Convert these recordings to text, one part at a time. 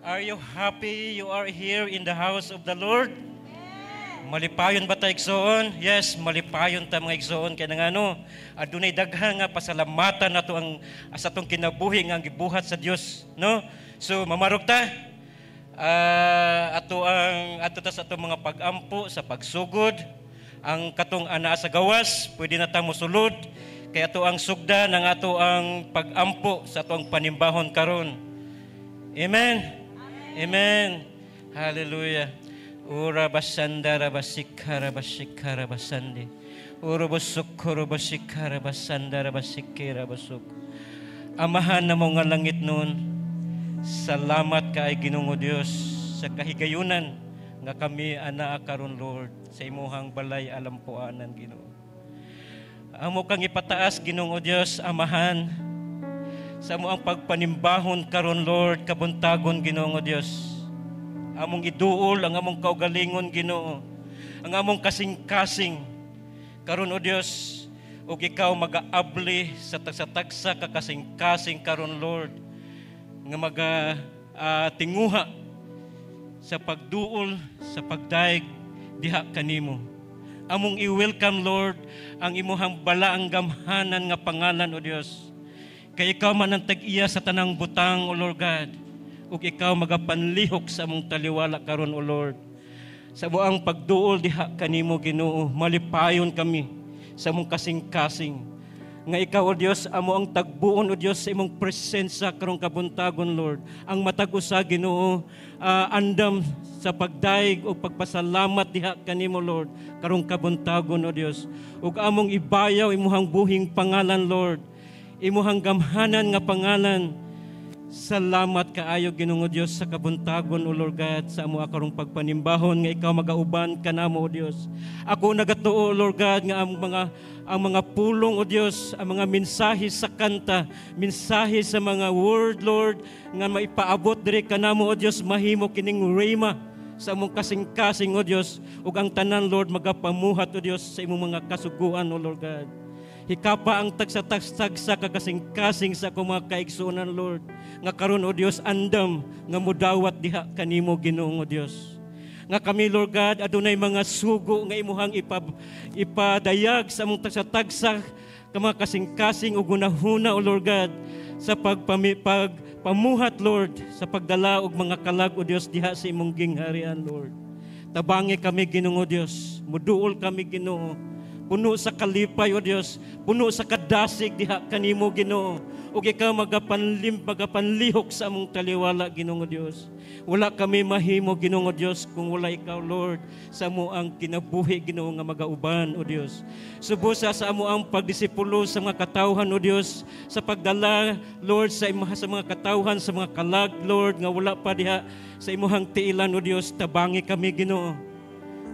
Are you happy you are here in the house of the Lord? Malipayon ba tayo igsoon? Yes, malipayon ta mga igsoon. Kaya nga adunay daghan nga pasalamatan nato ang sa atong kinabuhi nga gibuhat sa Dios, no? So mamarog ta. Ato ta sa atong mga pagampo sa pagsugod, ang katong ana sa gawas, pwede na ta mosulod kay ato ang sugda ng ato ang pagampo sa atong panimbahon karon. Amen. Amen. Hallelujah. Ura basandara basikara basikara basandi. Ura basukura basikara basandara basikira basuk. Amahan na mo nga langit nun, salamat ka ay Ginoo Dios sa kahigayunan nga kami ana karon Lord sa imuhang balay alampuanan Ginoo. Amo kang ipataas Ginoo Dios amahan sa mo ang pagpanimbahon karon Lord kabuntagon Ginoo Dios. Among iduol ang among kaugalingon Ginoo, ang among kasing-kasing karon o Dios, ug ikaw magaabli sa tagsa-tagsa ka kasing-kasing karon Lord nga tinguha sa pagduol sa pagdaig diha kanimo. Among i-welcome Lord ang imuhang balaang gamhanan nga pangalan o Dios. Kay ikaw man ang tag-iya sa tanang butang o Lord God. Ug ikaw magapanlihok sa among taliwala karon o Lord. Sa moang pagduol diha kanimo Ginoo, malipayon kami sa among kasing-kasing. Nga ikaw o Dios amo ang tagbuon o Dios sa imong presensya karong kabuntagon Lord. Ang matag usa Ginoo andam sa pagdaig o pagpasalamat diha kanimo Lord karong kabuntagon o Dios. Ug among ibayaw imuhang buhing pangalan Lord. Imuhang gamhanan nga pangalan. Salamat kaayo Ginoo Dios sa kabuntagon o Lord God sa amo karong pagpanimbahon nga ikaw magauban kanamo o Dios. Ako nagatuo Lord God nga ang mga pulong o Dios, ang mga mensahe sa kanta, mensahe sa mga word Lord nga maipaabot diri kanamo o Dios mahimo kining rhema sa among kasing-kasing o Dios ug ang tanan Lord magapamuhat o Dios sa imong mga kasuguan o Lord God. Hikapa ang tagsa-tagsa kakasing-kasing sa akong mga kaigsunan, Lord. Nga karon o Dios andam nga mudawat diha kanimo Ginoo o Dios. Nga kami, Lord God, adunay mga sugo nga imuhang ipadayag sa among tagsa-tagsa ka mga kasing-kasing ug gunahuna o Lord God sa pagpamuhat, Lord, sa pagdala og mga kalag o Dios diha sa imong gingharian, Lord. Tabangi kami Ginoo Dios, muduol kami Ginoo. Puno sa kalipay o Dios, puno sa kadasig diha kanimo Ginoo. Ug ikaw magapanlihok sa among taliwala Ginoo Dios. Wala kami mahimo Ginoo Dios kung wala ikaw Lord sa amo ang kinabuhi Ginoo nga magauban o Dios. Subo sa amo ang pagdisipulo sa mga katawhan o Dios, sa pagdala Lord sa mga katawhan sa mga kalag Lord nga wala pa diha sa imuhang tiilan o Dios. Tabangi kami Ginoo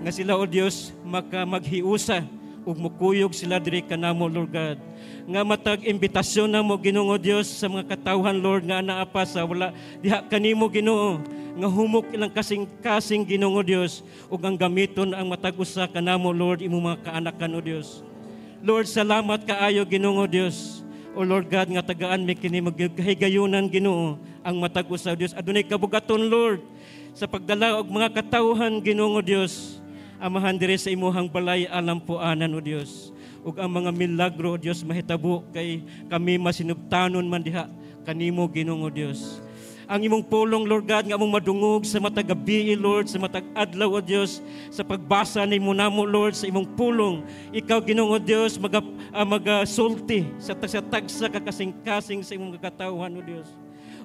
nga sila o Dios maghiusa ug mukuyog sila diri kanamo Lord God. Nga matag imbitasyon namo Ginoo Dios sa mga katawhan Lord nga anaa pa sa wala diha kanimo Ginoo nga humok ilang kasing-kasing Ginoo Dios ug ang gamiton ang matag usa kanamo Lord imong mga kaanakan o Dios. Lord, salamat kaayo Ginoo Dios. O Lord God nga tagaan mi kini magkahigayunan Ginoo ang matag usa Dios. Adunay kabugaton Lord sa pagdala og mga katawhan Ginoo Dios. Amahan diri sa imuhang balay alampuanan o Dios. Ug ang mga milagro o Dios mahitabo kay kami masinubtanon man diha kanimo Ginoo Dios. Ang imong pulong Lord God nga among madungog sa matag gabi Lord, sa matag adlaw o Dios, sa pagbasa nimo namo Lord sa imong pulong. Ikaw Ginoo Dios magasulti sa tagsa kakasing-kasing sa imong katawhan o Dios.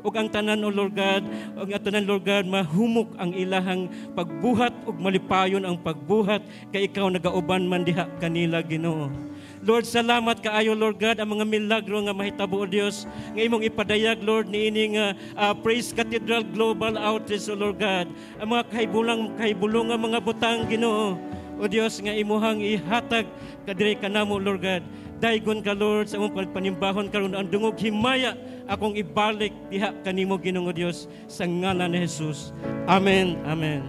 Ug ang tanan o Lord God, ug ang tanan Lord God mahumok ang ilahang pagbuhat ug malipayon ang pagbuhat kay ikaw nagauban man diha kanila Ginoo. Lord, salamat kaayo Lord God ang mga milagro nga mahitabo o Dios nga imong ipadayag Lord niini nga Praise Cathedral Global Outreach o Lord God. Ang mga kahibulong nga mga butang Ginoo o Dios nga imuhang ihatag kadiri kanamo Lord God. Daygon ka Lord sa among panimbahon karon ang dungog himaya akong ibalik diha kanimo Ginoo Dios sa ngalan ni Jesus. Amen. Amen.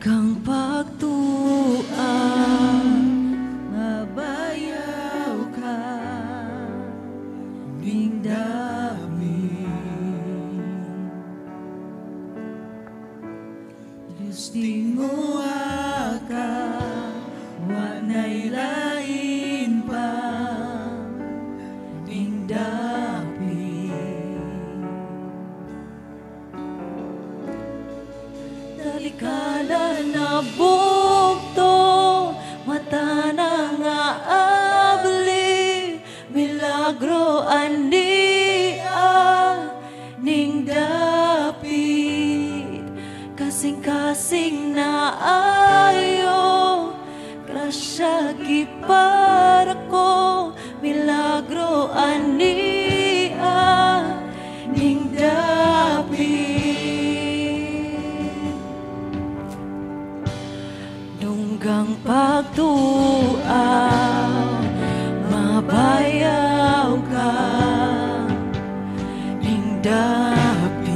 kang pagtuan, mabayaw ka, ning dami. Diyos tinguha ka, wanay lain pa, ning dami. Dalikala na bukto, mata na nga abli, milagro ania, ning dapit, kasing-kasing na ayo, grasya gipara ko, milagro ania, ning dapit. Dunggang pagtuaw, mabayaw ka, ning dapit.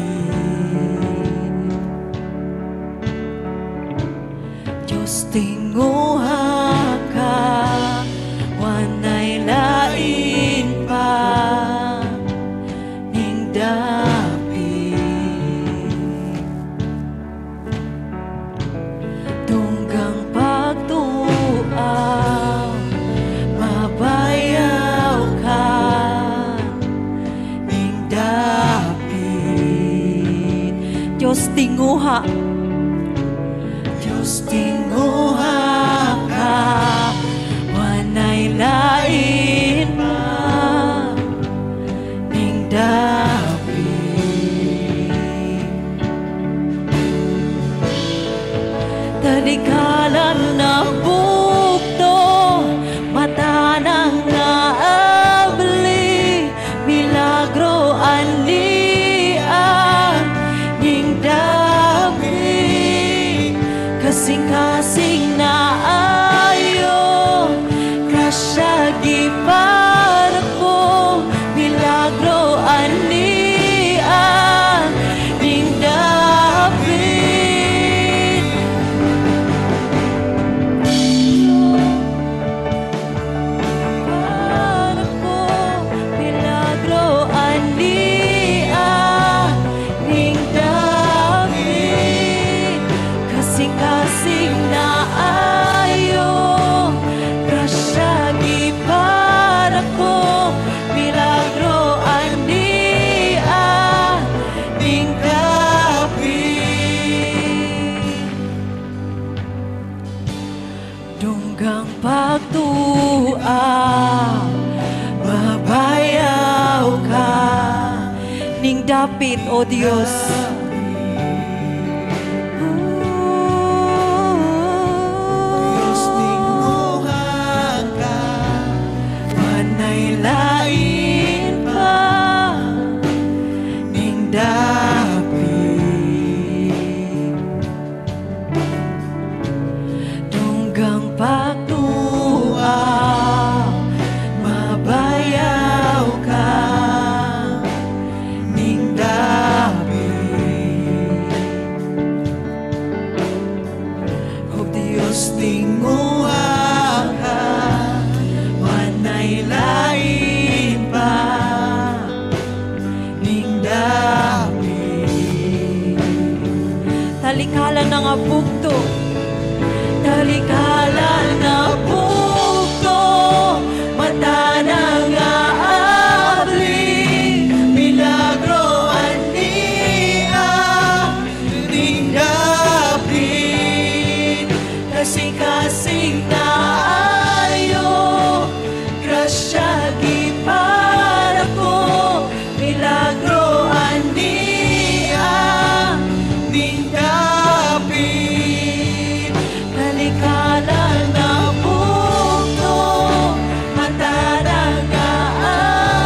Diyos tinguha ka, wanay lain pa, ning dapit. Tunggang pagtuaw, mabayaw ka, ning dapit. Diyos tinguha, Diyos tinguha ka, wanay lain pa, ning dapit. Talikalan na bukto, mata na nga abli, milagro ania, ning dapit, kasing-kasing na ayo, grasya gipara ko, milagro ania, ning dapit. Para ko, milagro ania, ning dapit, kasing-kasing na ayo, grasya gipara ko, milagro ania, ning dapit. Dunggang pagtuaw, mabayaw ka, ning dapit, O Diyos. Diyos tinguha ka, wanay lain pa, ning dapit. Dunggang pagtuaw, mabayaw ka, ning dapit. O Diyos tinguha ka, wanay lain pa, ning dapit. Talikala na nga bukto, talikala na bukto, mata na nga abli, milagro ania, ning dapit, kasing-kasing na ayo, grasya gipara ko, milagro ania, ning dapit. Talikala na bukto, mata na nga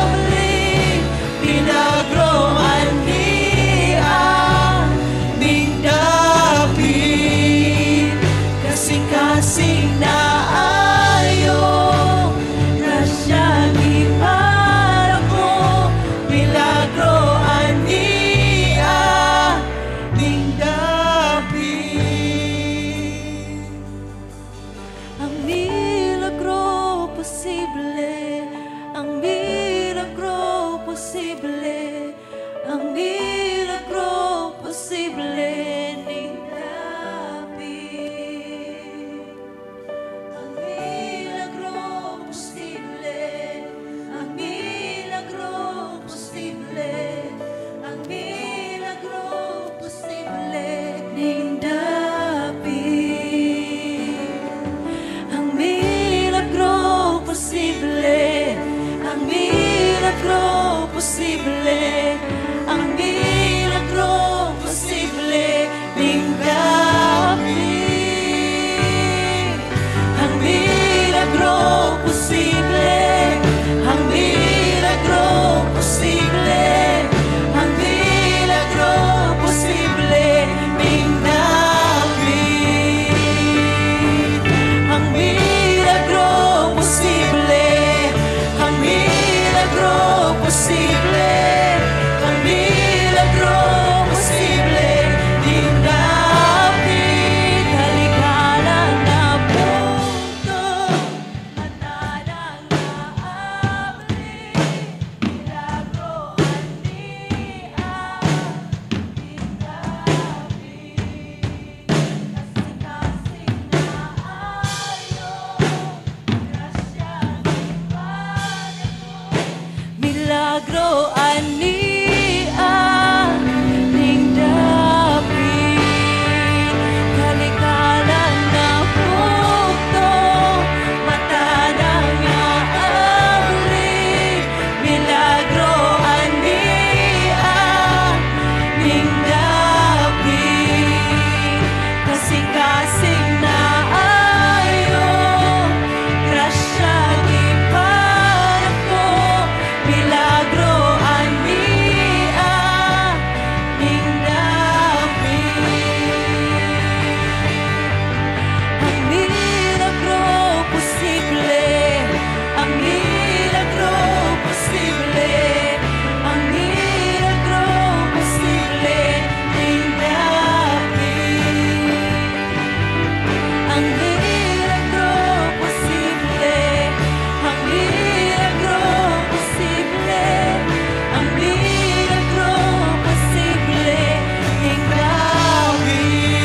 abli, milagro ania, ning dapit, kasing-kasing posible, ang milagro posible ning dapit. Ang milagro posible, ang milagro posible, ang milagro posible ning dapit. Ang milagro posible, ang milagro posible, ang milagro posible ning dapit. Halikalang na punto, matalang na abri, milagro anian, ning dapit. Kasing-kasing na ayo, grasya milagro ania ning dapit. Kalikalan na punto, matanang nga abri, milagro ania ning dapit. Kasing-kasing na ayo, grasya para ko, milagro ania ning dapit. Ang milagro posible, ang milagro posible, ang milagro posible ning dapit. Ang milagro posible, ang milagro posible, ang milagro posible ning dapit.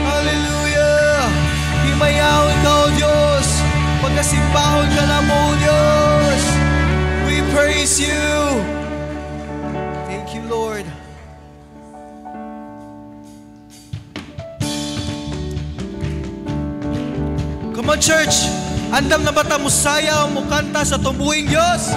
Hallelujah! Himayawin ka, O Diyos. Pagkasimpahon ka na mo, O Diyos. We praise you. Thank you, Lord. Come on, church. Andam na bata mo sayaw mo kanta sa tumbuhing Diyos.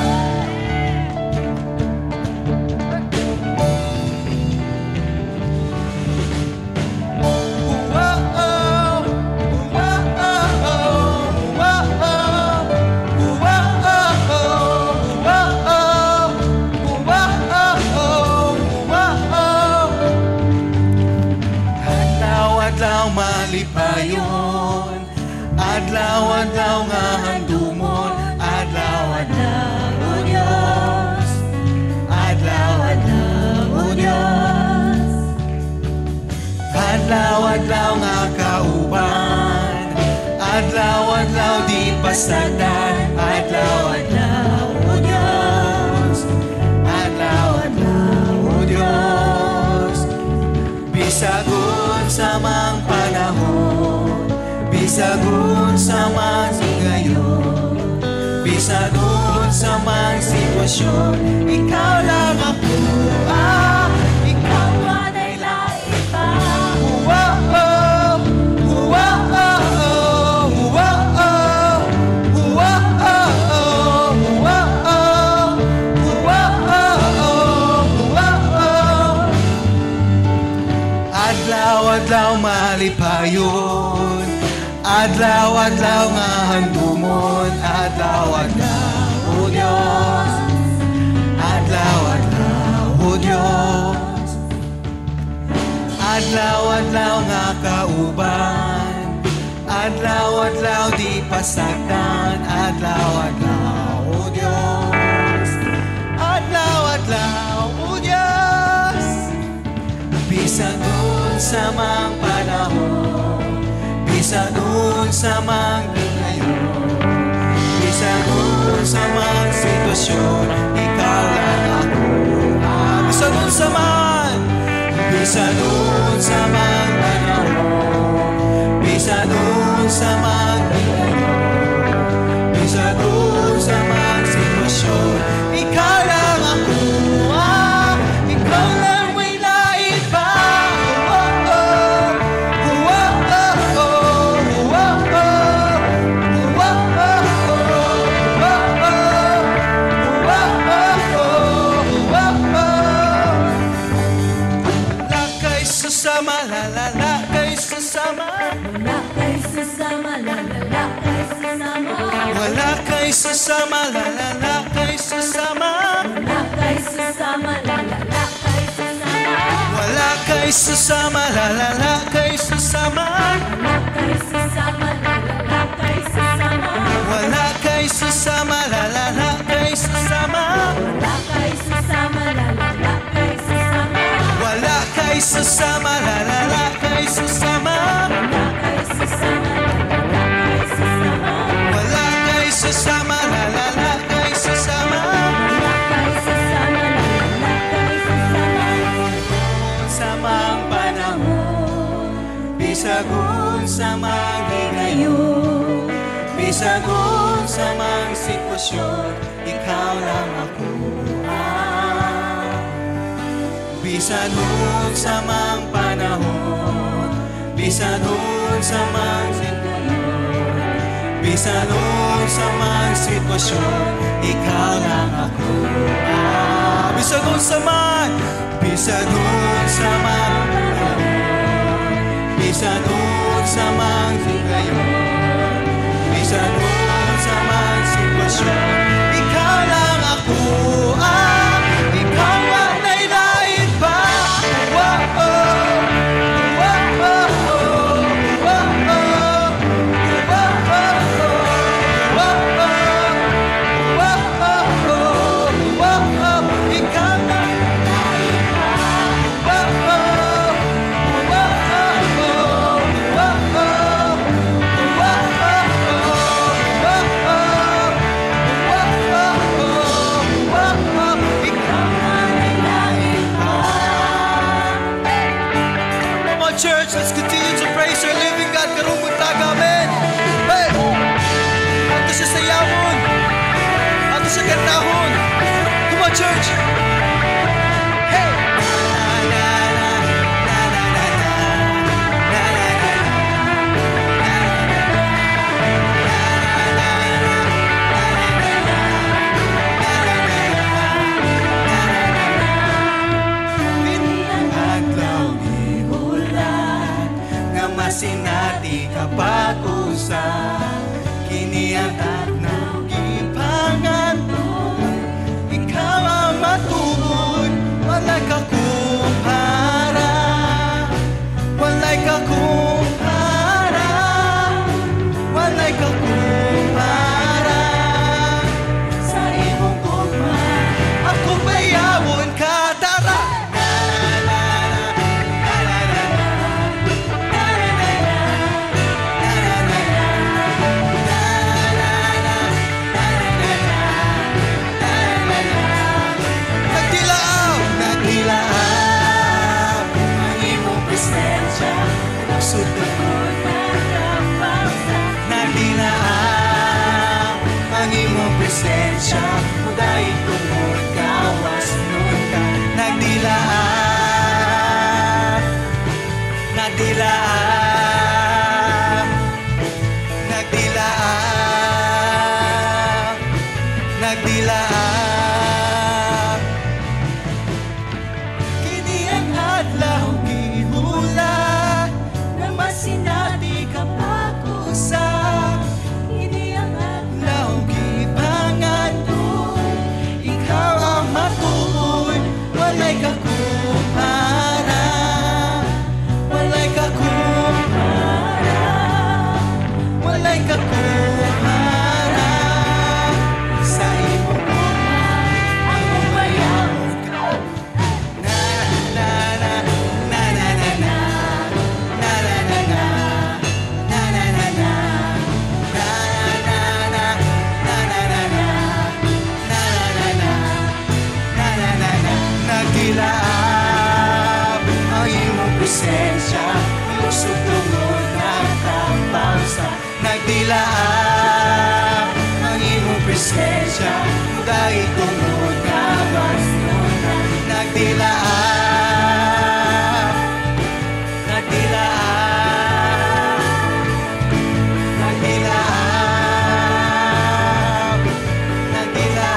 Adlaw-adlaw malipayon, adlaw-adlaw nga handumon, adlaw-adlaw o Diyos, adlaw-adlaw o Diyos, adlaw-adlaw nga kauban, adlaw-adlaw di pasagdan, adlaw-adlaw o Diyos, adlaw-adlaw o Diyos. Bisagon sa mang panahon, bisagon sa mang ngayon, bisagon sa mang sitwasyon, ikaw lang ako, ikaw man ay lain pa. Adlaw-adlaw malipayon, adlaw-adlaw nga handumon, adlaw-adlaw o Diyos, adlaw-adlaw o Diyos, adlaw-adlaw nga kauban, adlaw-adlaw di pasagdan, adlaw-adlaw o Diyos, adlaw-adlaw o Diyos. Bisagon sa mang panahon, bisagon sa mang ngayon, bisagon sa mang sitwasyon, ikaw lang ako. Bisagon sa man, bisagon sa mang panahon, bisagon sa mang ngayon, bisagon sa mang sitwasyon, ikaw lang ako. Ikaw lang may lain pa. sasama, lalala kay sasama. Wala kay sasama, lalala kay sasama. Wala kay sasama, lalala kay sasama. Wala kay sasama, lalala kay sasama. Wala kay sasama, lalala kay sasama. Wala kay sasama, lalala kay sasama. Wala kay sasama, lalala kay sasama. Wala kay sasama, lalala kay sasama. Samang panahon, bisagon sa mga higayon, bisagon sa mga sitwasyon, ikaw lang ako. Bisagon sa mga panahon, bisagon sa mga sitwasyon, bisagon sa mga sitwasyon, ikaw lang ako. Bisagon sa mga, bisagon sa mga panahon, bisagon sa mga higayon, bisagon sa mga sitwasyon, ikaw lang ako. Ikaw ang nailain pa. Wow, oh, wow, oh, oh, wow, oh, wow, oh, wow, oh, wow, oh, wow, oh, ikaw na. Wow, oh, wow, oh, wow, oh, wow, church, let's continue to praise our living God. Karugod taga, amen. Hey! Ato siya sayawon. Ato siya kantahon. Come on, church. Hey! Sinati kapag usap kiniatat na gipangaton, ikaw ang matubod, walay kakumpara, walay kakumpara, walay kakumpara. Sa imong gugma ako bayawon ka, tara. Presensya mo dahil tungod gawas nun ka. Nagdilaan, nagdilaan, nagdilaan, nagdilaan. Kini ang adlaw gihulat na masinati kapag usap. Kini ang adlaw walay kakumpara, walay kakumpara, walay kakumpara. Sa imong gugma ako bayawon ka. Na na na na na na na na na na na na na na na nagdilaab ang iyong presensya, lusog tungod ng kapausa. Nagdilaab ang iyong presensya, dahil tungod gawas nun. Nagdilaab, nagdilaab, nagdilaab, nagdilaab.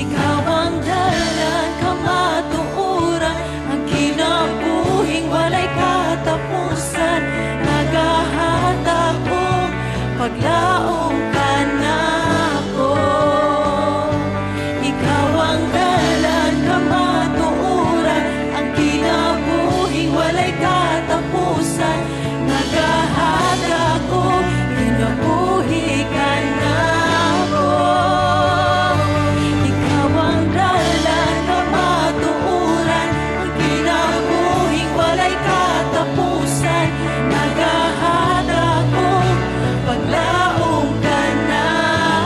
Ikaw ang dalan, kamatuoran, ang kinabuhing walay katapusan. Nagahata ko, paglaong ka na ako. Ikaw ang dalan, kamatuoran, ang kinabuhing walay katapusan. Nagahata ko, kinabuhi ka na ako. Ikaw ang dalan, kamatuoran, ang kinabuhing walay katapusan. Nagahata ko, paglaong ka na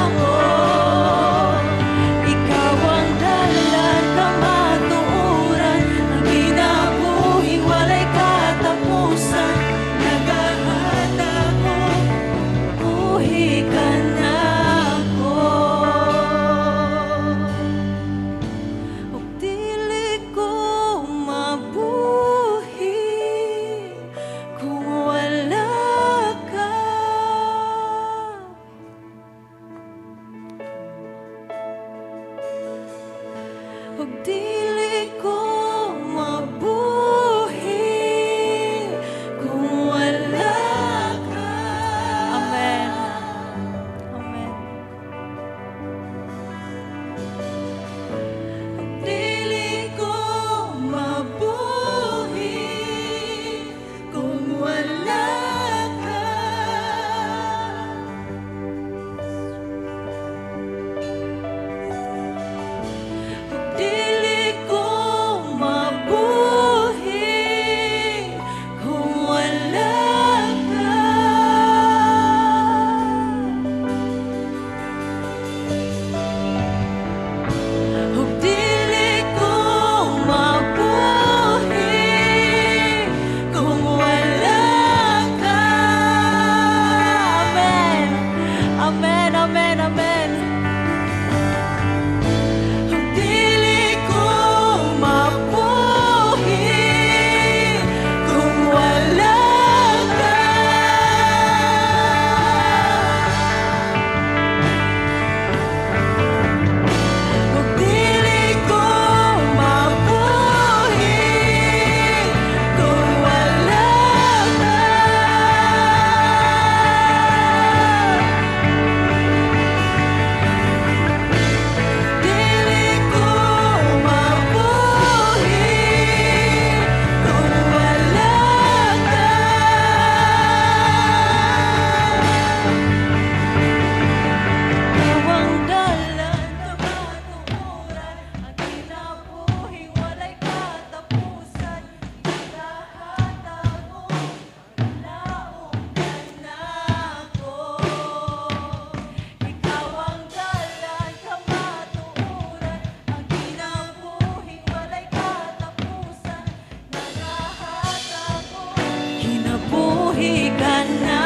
ako. Ikaw ang dalan, kamatuoran, ang kinabuhing walay katapusan. Nagahata ko, buhi ka na ako. Ug dili ko mabuhi kung wala ka. Ug dili ko mabuhi kung wala ka. Amen. Amen. Dili ko mabuhi kung wala ka. Dili ko mabuhi kung wala ka. Ug dili ko mabuhi kung wala ka. Amen. Amen, amen, amen. Ug dili ko mabuhi kung wala ka. Ug dili ko mabuhi kung wala ka. Dili ko mabuhi kung wala ka. Ikaw ang dalan, kamatuoran, ang kinabuhing walay katapusan. Nagahata ko, paglaong ka na ako. Ikaw ang dalan, kamatuoran, ang kinabuhing walay katapusan. Nagahata ko, kinabuhi ka na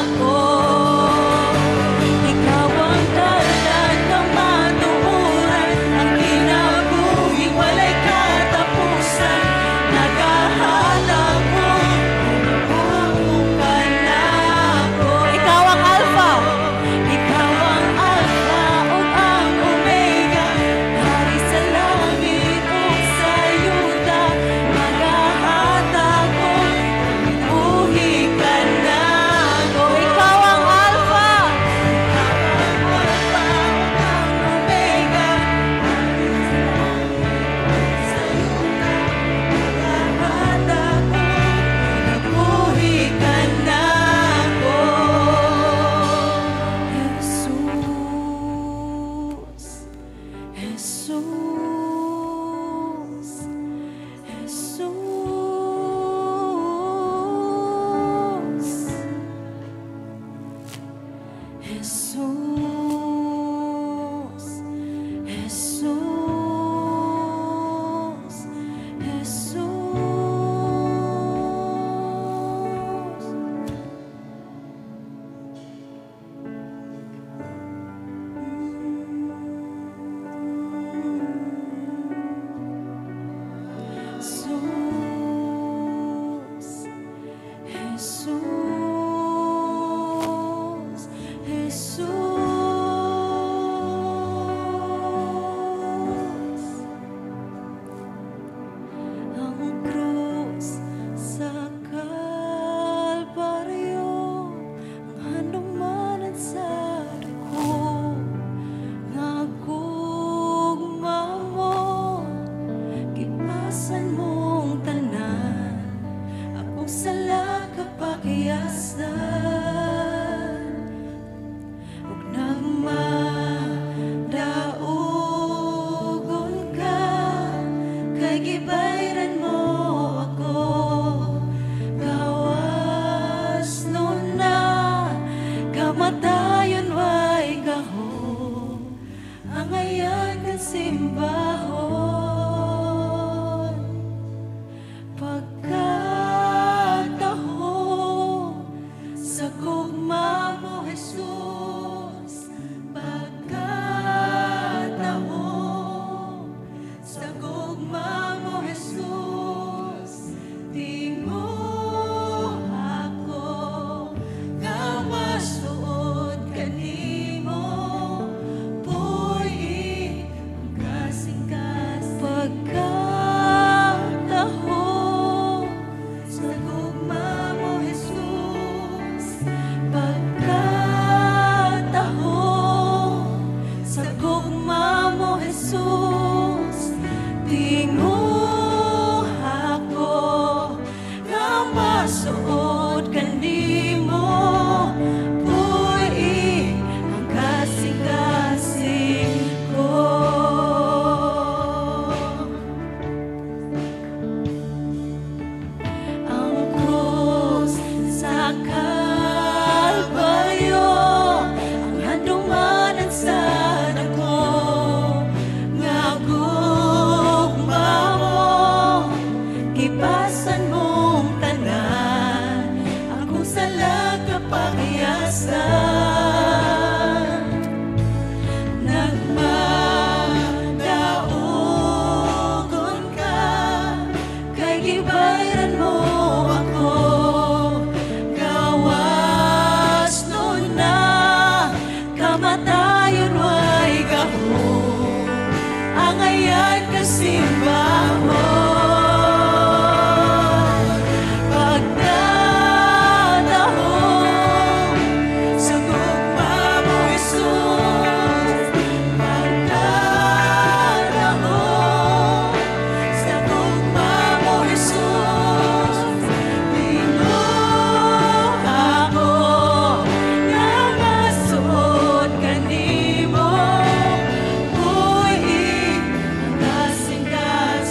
ako. Ikaw ang dalan, kamatuoran, ang kinabuhing walay katapusan. Nagahata ko, kinabuhi ka na ako. Ikaw ang Alpha, ikaw ang Alpha ug ang Omega, hari sa langit ug sa yuta. Nagahata ko, kinabuhi ka na ako. Ikaw ang Alpha, ikaw ang Alpha ug ang Omega, hari sa langit ug sa yuta. Nagahata ko, kinabuhi ka na ako. Jesus, Jesus, Jesus, Jesus, Jesus, Jesus. ayan kan simbahon pagkatahon sa gugma mo Jesus pagkatahon sa gugma mo Jesus tingo ako nga masuod kanimo puy kasingkas pagkatahon sa gugma mo Jesus pagkatahon sa gugma mo Jesus tingo ako nga masuod kanimo puy ang kasing-kasing ko. Ang krus sa Kalbaryo, ang handumanan sa dako, nga gugma mo, kipasan mong tanan, akong sala kapagyasan. Nagmadaogon ka, kay gibayran mo ako. Gawas nun na, kamatayon way gahom. Ang ayan kasimbahon pagkatahon sa gugma mo Jesus pagkatahon sa gugma mo Jesus tingo ako nga masuod kanimo puy kasing-kasing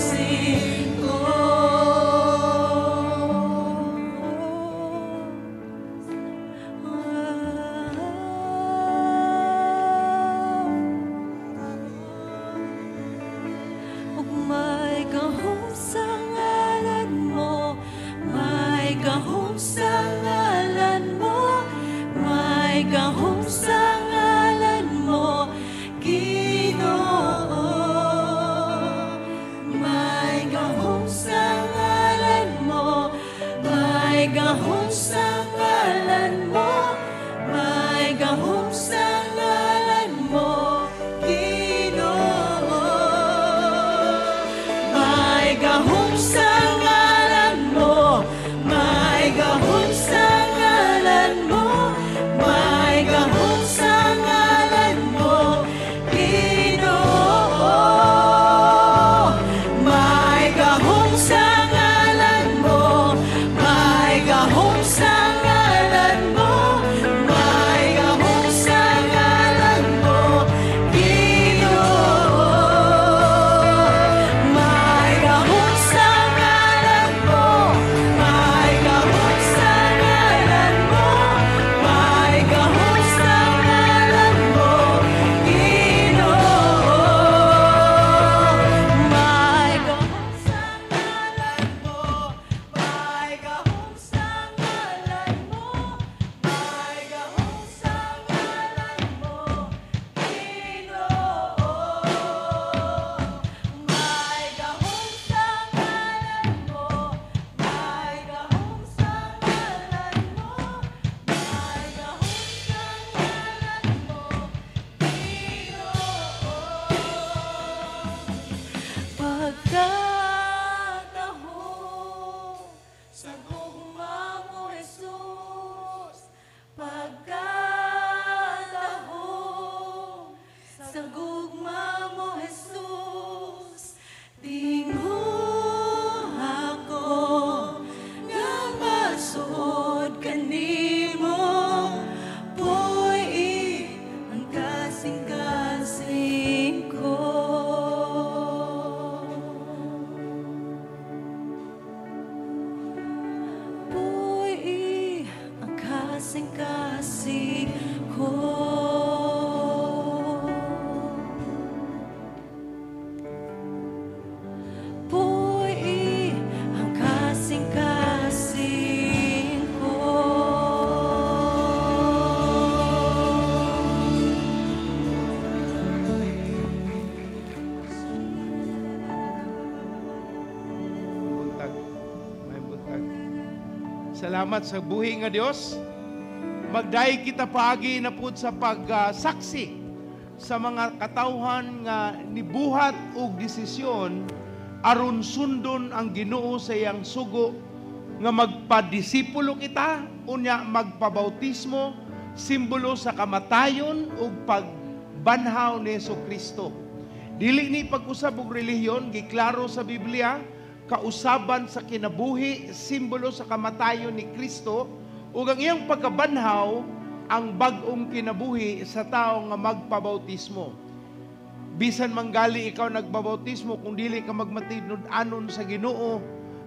Salamat sa buhi nga Dios. Magdaig kita paagi na pud sa pagsaksi sa mga katawhan nga nibuhat og desisyon aron sundon ang Ginoo sa iyang sugo nga magpadisipulo kita unya magpabautismo, simbolo sa kamatayon ug pagbanhaw ni Jesucristo. Dili ni pag-usab og relihiyon, giklaro sa Biblia, kausaban sa kinabuhi, simbolo sa kamatayon ni Kristo, ug ang iyang pagkabanhaw ang bag-ong kinabuhi sa tao nga magpabautismo. Bisan manggali ikaw nagbabautismo, kung dili ka magmatidnud-anon sa Ginoo,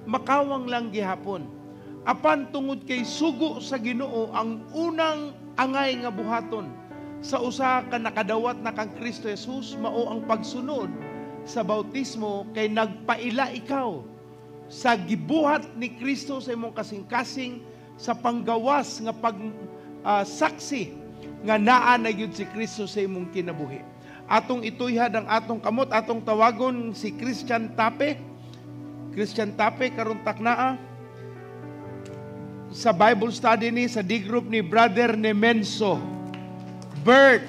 makawang lang gihapon. Apan tungod kay sugo sa Ginoo ang unang angay nga buhaton sa usa ka nakadawat na kang Kristo Jesus, mao ang pagsunod sa bautismo kay nagpaila ikaw sa gibuhat ni Kristo sa imong kasing-kasing sa panggawas nga saksi nga naa na gyud si Kristo sa imong kinabuhi. Atong ituyhad ang atong kamot, atong tawagon si Christian Tape. Christian Tape karon taknaa sa Bible study ni sa D-group ni Brother Nemenso. Bert.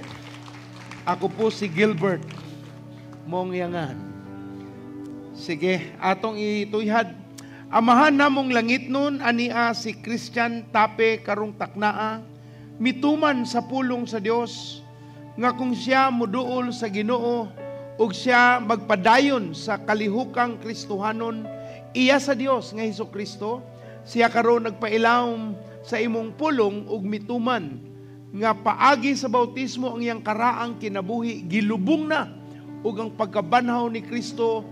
Ako po si Gilbert mong yangan. Sige, atong ituyhad. Amahan namong langit nun, ania si Christian Tape karong taknaa, mituman sa pulong sa Dios nga kung siya muduol sa Ginoo ug siya magpadayon sa kalihukang Kristohanon, iya sa Dios nga Hesukristo, siya karon nagpailawom sa imong pulong ug mituman nga paagi sa bautismo ang iyang karaang kinabuhi gilubong na ug ang pagkabanhaw ni Kristo,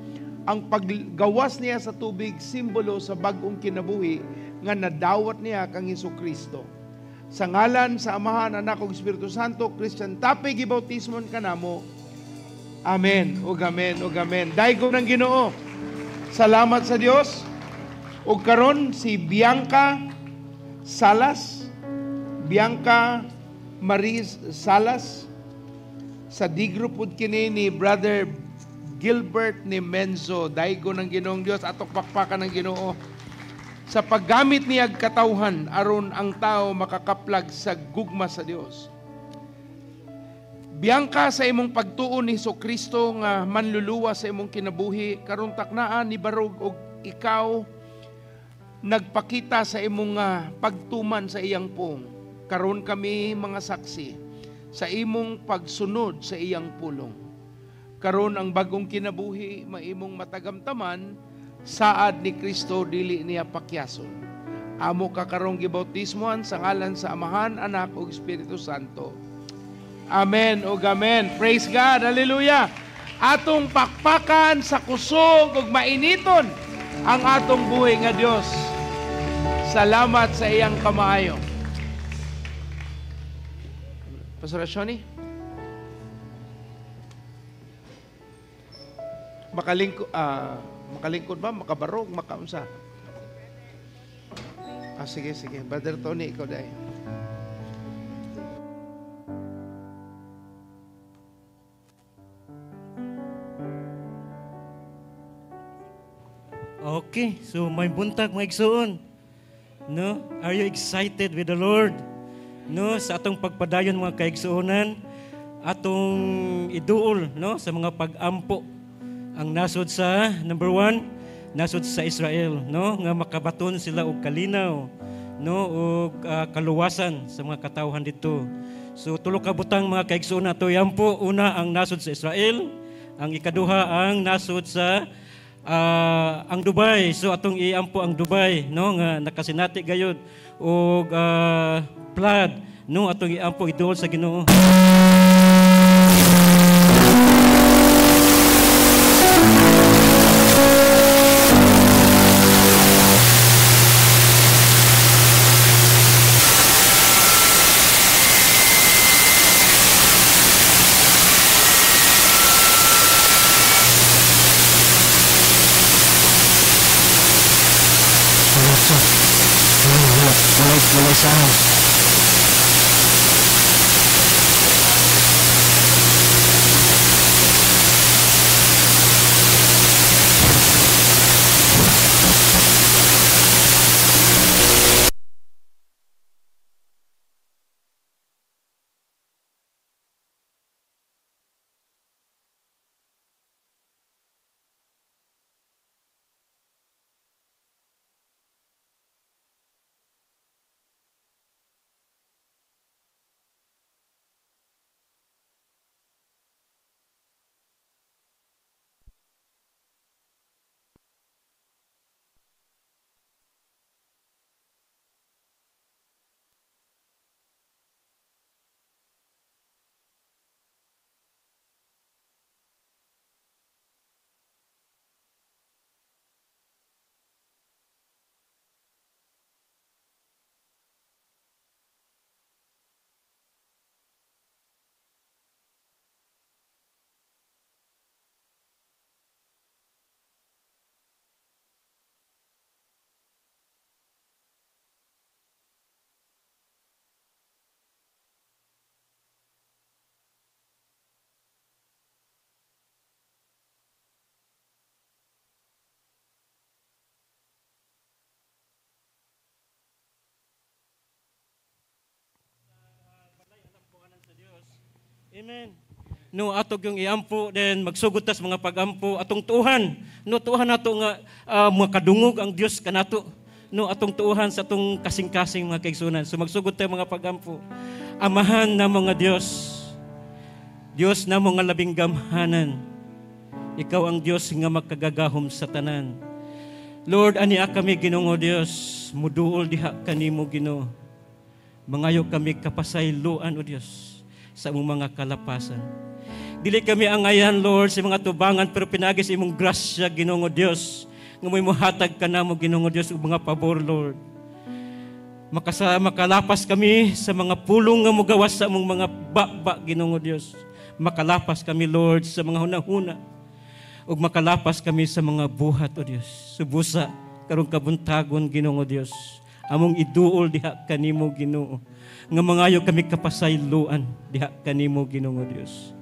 ang paggawas niya sa tubig, simbolo sa bag-ong kinabuhi nga nadawat niya kang Hesukristo. Sa ngalan sa Amahan, Anak ug Espiritu Santo, Christian Tape gibautismon kanamo. Amen ug amen ug amen. Daygo ng Ginoo. Salamat sa Dios. Ug karon si Bianca Salas, Bianca Maris Salas, sa D-group pud kini ni Brother Gilbert Nemenso. Daygo ng Ginoong Dios, atok pakpakan ng Ginoo sa paggamit niya katawhan aron ang tao makakaplag sa gugma sa Dios. Bianca, sa imong pagtuon ni Jesucristo nga manluluwa sa imong kinabuhi, karon taknaan ni barog og ikaw nagpakita sa imong pagtuman sa iyang pong. Karon kami mga saksi sa imong pagsunod sa iyang pulong. Karon ang bagong kinabuhi maimong matagamtaman, saad ni Kristo dili niya pakyason. Amo ka karong gibautismohan sa ngalan sa Amahan, Anak ug Espiritu Santo. Amen ug amen. Praise God. Hallelujah. Atong pakpakan sa kusog ug mainiton ang atong buhay nga Dios. Salamat sa iyang kamaayo. Pastor Shoni, makalingkod ba? Makabarog? Makaunsa? Sige. Brother Tony, ikaw dahil. Okay, so may buntag mga igsoon. No? Are you excited with the Lord? No, sa atong pagpadayon mga kaigsuonan, atong iduol, no, sa mga pag-ampo ang nasod sa number 1, nasod sa Israel, no, nga makabaton sila og kalinaw, no, og kaluwasan sa mga katawhan dito. So tulo ka butang mga kaigsuonan ato iampo. Una ang nasod sa Israel, ang ikaduha ang nasod sa ang Dubai. So atong iampo ang Dubai, no, nga nakasinati gayud og flood, no, atong iampo idol sa Ginoo. Mulai sound. Amen. No atog yung iampo then magsugod tas mga pagampo atong tuhan. No tuhan nato nga mga kadungog ang Dios kanato. No atong tuhan sa atong kasing-kasing mga kaigsunan. So magsugod tayo mga pagampo. Amahan na mga Dios. Dios na mga labing gamhanan. Ikaw ang Dios nga magkagagahom sa tanan. Lord, ania kami Ginoo Dios, muduol diha kanimo Ginoo. Mangayo kami kapasayloan o Dios sa among mga kalapasan. Dili kami angayan, Lord, sa mga tubangan, pero pinagis imong grasya, Ginoo Dios, nga mo'y muhatag ka namo, Ginoo Dios, ug mga pabor, Lord. Makalapas kami sa mga pulong nga mugawas sa among mga baba, Ginoo Dios. Makalapas kami, Lord, sa mga hunahuna, ug makalapas kami sa mga buhat, O Dios. Subusa, karong kabuntagon, Ginoo Dios. Among iduol diha kanimo, Ginoo. Nga mangayo kami kapasayloan diha kanimo, Ginoo Dios.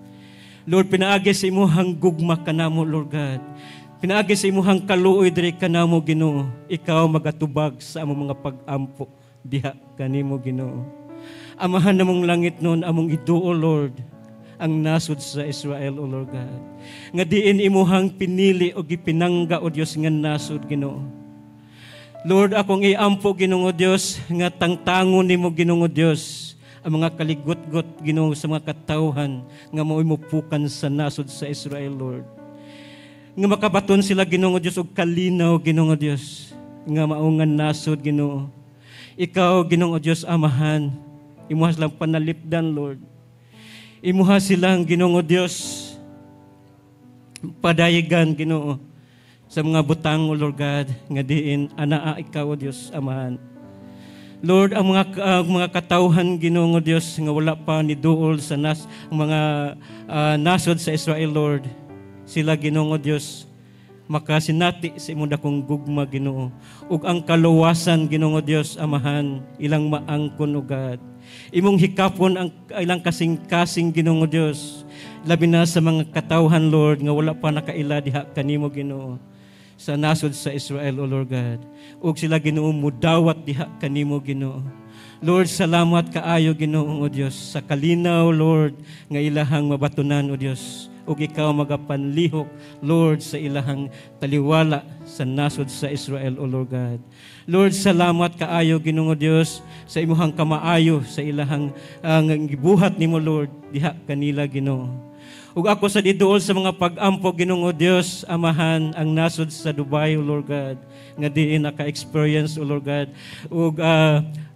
Lord, pinaagi sa imuhang gugma kanamo, Lord God. Pinaagi sa imuhang kaluoy diri kanamo, Ginoo. Ikaw magatubag sa among mga pag-ampo diha kanimo, Ginoo. Amahan namong langit noon among iduol, Lord, ang nasud sa Israel, O Lord God. Nga diin imuhang pinili o gipinangga, O Dios, nga nasud, Ginoo. Lord, akong iampo, Ginoo Dios, nga tangtangon nimo, Ginoo Dios, ang mga kaligot-got, Ginoo, sa mga katawhan nga mao'y mupukan sa nasod sa Israel, Lord. Nga makabaton sila, Ginoo Dios, og kalinaw, Ginoo Dios, nga maungan nasod, Ginoo. Ikaw, Ginoo Dios, amahan, imuha silang panalipdan, Lord. Imuha silang, Ginoo Dios, padayigan, Ginoo, sa mga butang, O Lord God, nga diin, anaa ikaw, O Dios, amahan. Lord, ang mga katawhan, Ginoo Dios, nga wala pa ni duol sa mga nasod sa Israel, Lord. Sila, Ginoo Dios, makasinati sa imong dakong gugma, Ginoo. Ug ang kaluwasan, Ginoo Dios, amahan, ilang maangkon, O God. Imong hikapon ang ilang kasing-kasing, Ginoo Dios. Labi na sa mga katawhan, Lord, nga wala pa nakaila diha kanimo, Ginoo, sa nasod sa Israel, O Lord God. Ug sila, Ginoo, mudawat diha kanimo, Ginoo. Lord, salamat kaayo, Ginoo, O Dios, sa kalinaw, Lord, nga ilahang mabatunan, O Dios. Ug ikaw magapanlihok, Lord, sa ilahang taliwala sa nasod sa Israel, O Lord God. Lord, salamat kaayo, Ginoo Dios, sa imuhang kamaayo sa ilahang gibuhat nimo, Lord, diha kanila, Ginoo. Ug ako sa diduol sa mga pag-ampo, Ginoo Dios, amahan ang nasod sa Dubai, O Lord God, nga diin naka-experience, O Lord God, ug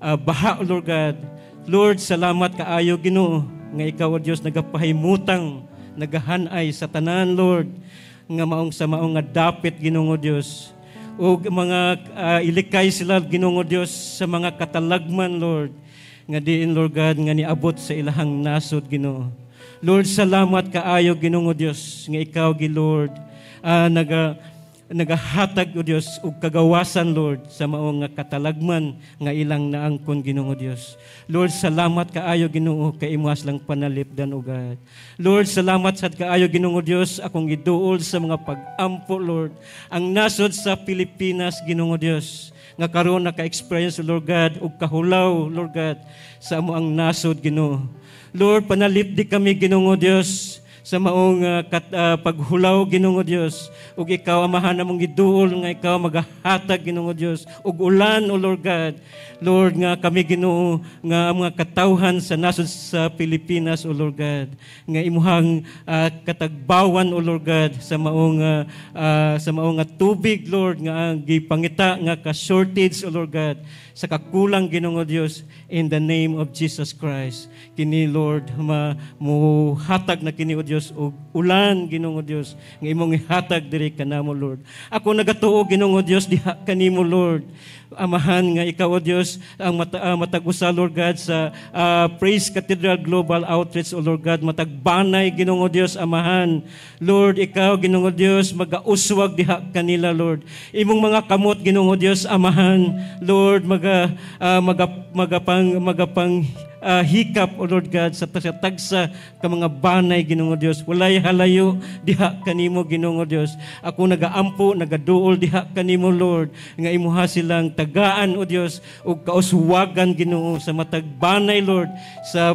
baha, O Lord God. Lord, salamat kaayo, Ginoo, nga ikaw, O Dios, nagapahimutang, nagahanay sa tanan, Lord, nga maong sa maong nga dapit, Ginoo Dios. Ug mga ilikay sila, Ginoo Dios, sa mga katalagman, Lord, nga diin, Lord God, nga niabot sa ilahang nasod, Ginoo. Lord, salamat kaayo, Ginoo Dios, nga ikaw, Lord, nagahatag, O Dios, ug kagawasan, Lord, sa maong nga katalagman nga ilang naangkon, Ginoo Dios. Lord, salamat kaayo, Ginoo, kay imuhas lang panalipdan, O God. Lord, salamat sad kaayo, Ginoo Dios, akong giduol sa mga pag-ampo, Lord, ang nasod sa Pilipinas, Ginoo Dios, nga karon naka-experience, Lord God, ug kahulaw, Lord God, sa amo ang nasod, Ginoo. Lord, panalipdi kami, Ginoo Dios, sa maong paghulaw, Ginoo Dios. Ug ikaw, amahan namong giduol nga ikaw magahatag, Ginoo Dios. Ug ulan, O Lord God. Lord, nga kami, Ginoo, nga mga katawhan sa nasod sa Pilipinas, O Lord God. Nga imuhang katagbawan, O Lord God, sa maong tubig, Lord, nga gipangita nga ka-shortage, O Lord God, sa kakulang, Ginoo Dios, in the name of Jesus Christ. Kini, Lord, muhatag na kini, O Dios, ug ulan, Ginoo Dios, nga imong ihatag diri kanamo, Lord. Ako nagatuo, Ginoo Dios, diha kanimo, Lord. Amahan nga ikaw, O Dios, ang matag-usa, Lord God, sa Praise Cathedral Global Outreach, O Lord God, matagbanay, Ginoo Dios, amahan. Lord, ikaw, Ginoo Dios, magauswag diha kanila, Lord. Imong mga kamot, Ginoo Dios, amahan. Lord, magapang hikap, O Lord God, sa tagsa ka mga banay, Ginoo Dios. Walay halayo diha kanimo, Ginoo Dios. Ako nagaampo, nagaduol diha kanimo, Lord, nga imuha silang tagaan, O Dios, ug kauswagan, Ginoo, sa matag banay, Lord, sa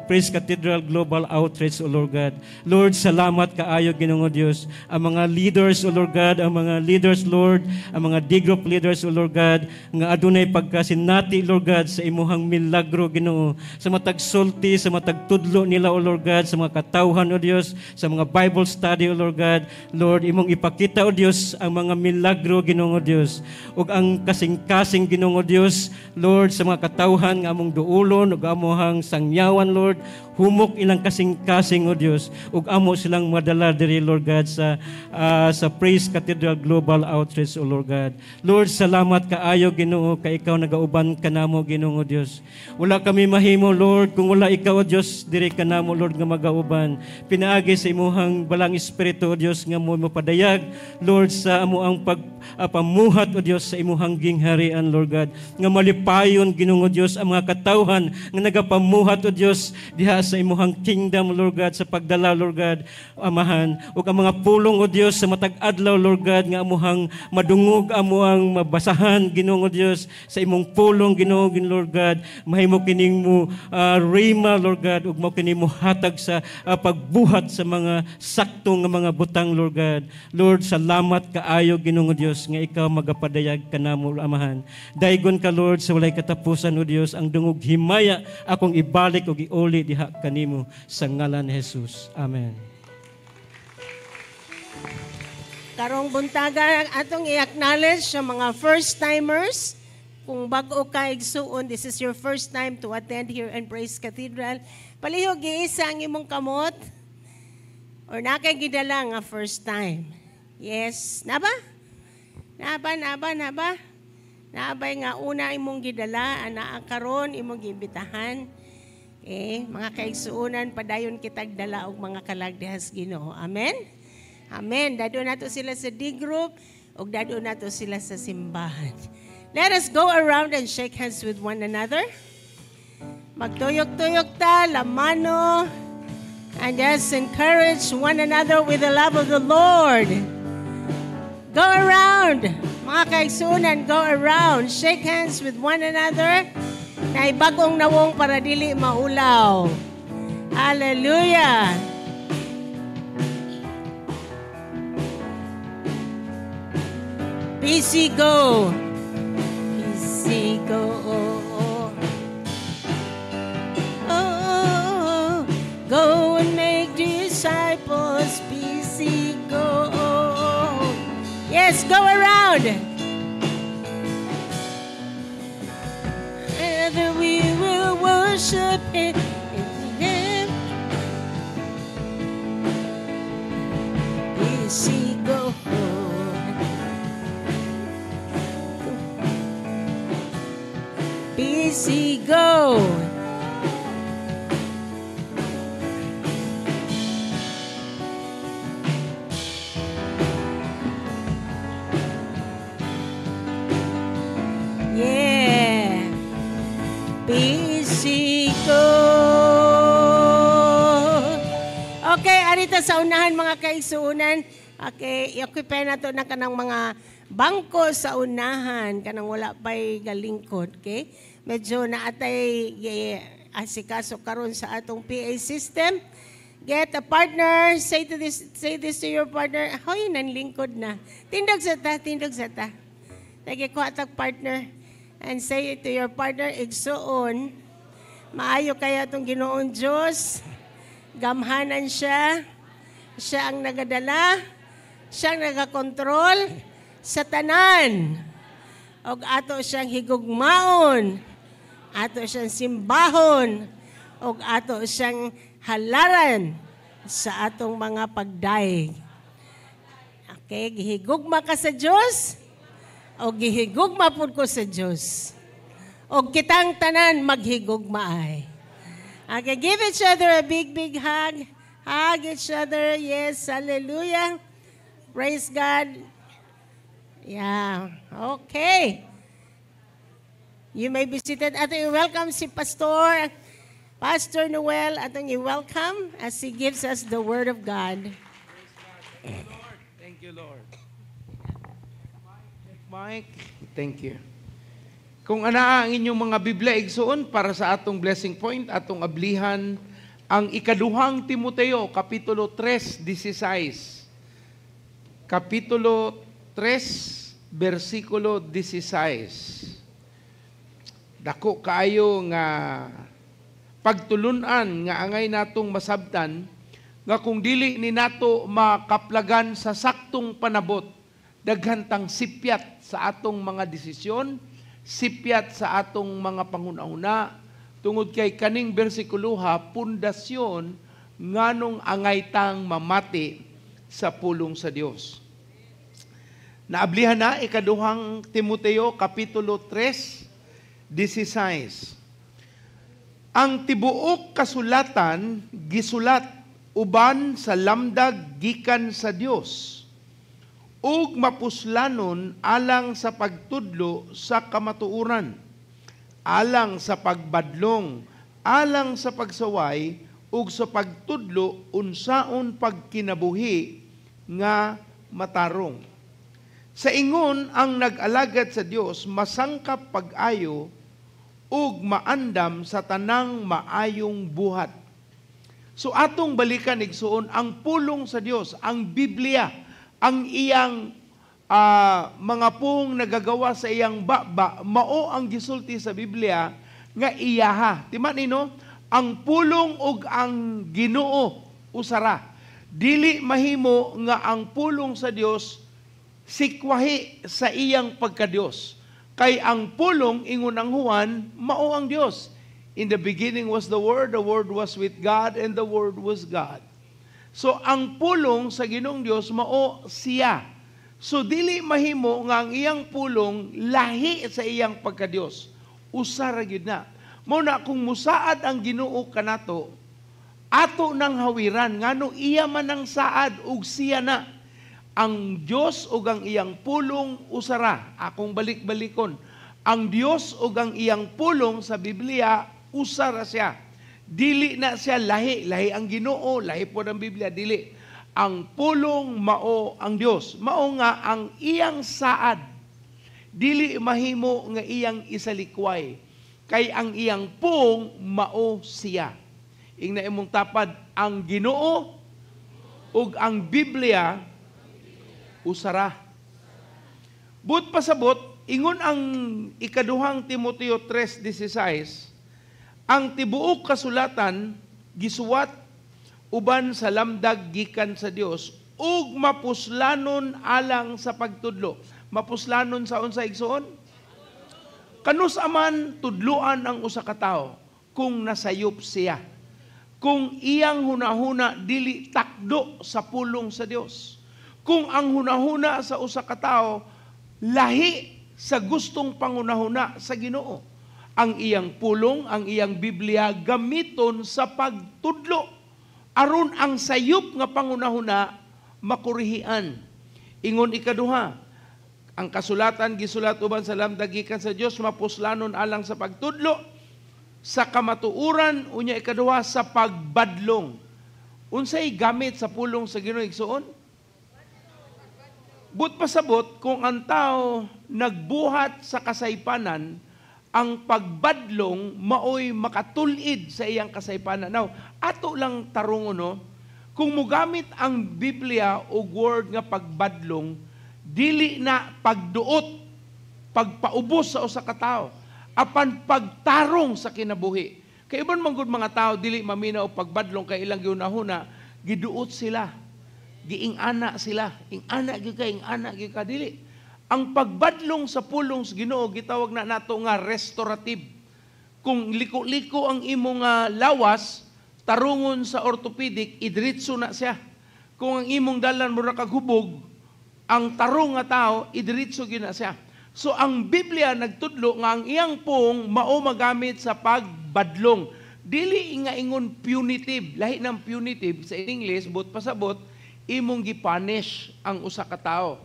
Praise Cathedral Global Outreach, O Lord God. Lord, salamat kaayo, Ginoo Dios. Ang mga leaders, O Lord God, ang mga leaders, Lord, ang mga D-group leaders, O Lord God, nga adunay pagkasinati, Lord God, sa imuhang milagro, Ginoo, sa matag sulti, sa matag tudlo nila, O Lord God, sa mga katawhan, O Dios, sa mga Bible study, O Lord God. Lord, imong ipakita, O Dios, ang mga milagro, Ginoo Dios, ug ang kasing-kasing, Ginoo Dios, Lord, sa mga katawhan nga among duulon ug amohang sangyawan, Lord, humok ilang kasing-kasing, O Dios, ug amo silang madala diri, Lord God, sa Praise Cathedral Global Outreach, O Lord God. Lord, salamat kaayo, Ginoo, kay ikaw nagauban kanamo, Ginoo Dios. Wala kami mahimo, Lord, kung wala ikaw, O Dios, diri kanamo, Lord, nga magauban. Pinaagi sa imuhang balang espiritu, O Dios, nga mo mapadayag, Lord, sa amo ang pamuhat, O Dios, sa imuhang gingharian, Lord God, nga malipayon, Ginoo Dios, ang mga katawhan nga nagapamuhat, O Dios, diha sa imuhang kingdom, Lord God, sa pagdala, Lord God, Amahan, ug ang mga pulong, O Dios, sa matag adlaw, Lord God, nga amuhang madungog, amuhang mabasahan, Ginoo Dios, sa imong pulong, Ginoo, Lord God, mahimo kining mo rema, Lord God, ug mo kining mo hatag sa pagbuhat sa mga sakto nga mga butang, Lord God. Lord, salamat kaayo, Ginoo Dios, nga ikaw magapadayag kanamo, Amahan. Daygon ka, Lord, sa walay katapusan, O Dios, ang dungog himaya akong ibalik ug iuli diha kanimo sa ngalan ni Jesus. Amen. Karong buntaga atong i-acknowledge sa mga first-timers. Kung bago ka igsuon, this is your first time to attend here in Praise Cathedral. Palihog giisa ang imong kamot or nakay gidala nga first time. Yes, naba? Naabay nga una imong gidala, ana karon imong giimbitahan. Mga kaigsuonan, padayon kitag dala og mga kalagdahas Ginoo. Amen? Amen. Dado nato sila sa D-group ug dado nato sila sa simbahan. Let us go around and shake hands with one another. Magtuyok-tuyok ta, lamano, and just encourage one another with the love of the Lord. Go around. Mga kaigsuonan, go around. Shake hands with one another. Na ibagong nawong para dili maulaw. Hallelujah. BC go. BC go. Oh, go and make disciples. BC go. Yes, go around. And we will worship Him. BC go. BC go. Yeah. BC go. Okay, arita sa unahan mga kaigsuunan. Okay, i-occupy na to na kanang mga bangko sa unahan kanang wala pa'y galingkod, okay? Medyo naatay asikaso karon sa atong PA system. Get a partner, say this to your partner. Hoy, nanlingkod na. Tindog sa ta. Lagi ko atag partner and say it to your partner, igsuon, maayo kaya itong Ginoong Diyos, gamhanan siya ang nagadala, siya ang nagakontrol, sa tanan. Og ato siyang higugmaon, ato siyang simbahon, og ato siyang halaran sa atong mga pagdaig. Okay, gihigugma ka sa Diyos, o gihigugma pud ko sa Diyos. O kitang tanan maghigugmaay. Okay, give each other a big hug. Hug each other. Yes, hallelujah. Praise God. Yeah, okay. You may be seated. At welcome si Pastor Pastor Noel, atong i-welcome as he gives us the Word of God. Thank you, Lord. Mike, thank you. Kung ana ang inyong mga Biblia igsuon para sa atong blessing point, atong ablihan ang ikaduhang Timoteo, Kapitulo 3:16. Kapitulo 3, versikulo 16. Dako kaayo nga pagtulunan nga angay natong masabtan nga kung dili ni nato makaplagan sa saktong panabot, daghantang sipyat sa atong mga desisyon, sipyat sa atong mga panghuna-huna, tungod kay kaning bersikuloha, pundasyon nganong angay tang mamati sa pulong sa Dios. Naablihan na ikaduhang Timoteo, Kapitulo 3:16. Ang tibuok kasulatan gisulat uban sa lamdag gikan sa Dios ug mapuslanon alang sa pagtudlo sa kamatuoran, alang sa pagbadlong, alang sa pagsaway ug sa pagtudlo unsaon pagkinabuhi nga matarong. Sa ingon ang nag-alagad sa Dios masangkap pag-ayo ug maandam sa tanang maayong buhat. So atong balikan igsuon ang pulong sa Dios, ang Biblia, ang iyang mga pong nagagawa sa iyang baba, mao ang gisulti sa Biblia nga iyaha. Timan nino, ang pulong ug ang Ginoo usara. Dili mahimo nga ang pulong sa Dios sikwahi sa iyang pagka-Dios. Kay ang pulong, ingon ang Juan, mao ang Dios. In the beginning was the Word was with God, and the Word was God. So, ang pulong sa Ginoong Dios, mao siya. So, dili mahimo nga ang iyang pulong lahi sa iyang pagka-Dios. Usara gyud na. Mao na kung musaad ang Ginoo kanato, ato nang hawiran, ngano iya man ang saad ug siya na. Ang Dios ug ang iyang pulong usara. Akong balik-balikon. Ang Dios ug ang iyang pulong sa Biblia usara siya. Dili na siya lahi. Lahi ang Ginoo, lahi po ng Biblia, dili. Ang pulong mao ang Dios. Mao nga ang iyang saad. Dili mahimo nga iyang isalikway. Kay ang iyang pung mao siya. Ingna imong tapad, ang Ginoo ug ang Biblia usara. But pasabot, ingon ang ikaduhang Timoteo 3:16, ang tibuok kasulatan gisuwat uban sa lamdag gikan sa Dios ug mapuslanon alang sa pagtudlo. Mapuslanon sa unsa igsoon? Kanus aman tudluan ang usa ka tawo kung nasayop siya. Kung iyang hunahuna dili takdo sa pulong sa Dios. Kung ang hunahuna sa usa ka tawo lahi sa gustong pangunahuna sa Ginoo, ang iyang pulong, ang iyang Biblia gamiton sa pagtudlo aron ang sayop nga pangunahuna makurihian. Ingon ikaduha, ang kasulatan gisulat uban sa lamdag gikan sa Dios mapuslanon alang sa pagtudlo sa kamatuoran, unya ikaduha sa pagbadlong. Unsay gamit sa pulong sa Ginoo igsuon? But pasabot, kung ang tao nagbuhat sa kasaypanan, ang pagbadlong maoy makatulid sa iyang kasaypanan. Now, ato lang tarungon, no? Kung mugamit ang Biblia o word nga pagbadlong, dili na pagduot, pagpaubos sa usa ka tawo, apan pagtarong sa kinabuhi. Kay iban man gud mga tao dili maminaw pagbadlong kay ilang giunahuna, giduot sila. Giing-ana sila. Ing-ana gyud ka, ing-ana gyud ka, dili. Ang pagbadlong sa pulong sa Ginoo gitawag na nato nga restorative. Kung liko-liko ang imong lawas, tarungon sa orthopedic, idiretso na siya. Kung ang imong dalan mura kag hubog, ang tarong nga tao, idiretso gyud na siya. So ang Biblia nagtudlo nga ang iyang pong mao magamit sa pagbadlong. Dili nga ingon punitive, lahi ng punitive sa English, but pasabot imong gipunish ang usa ka tawo.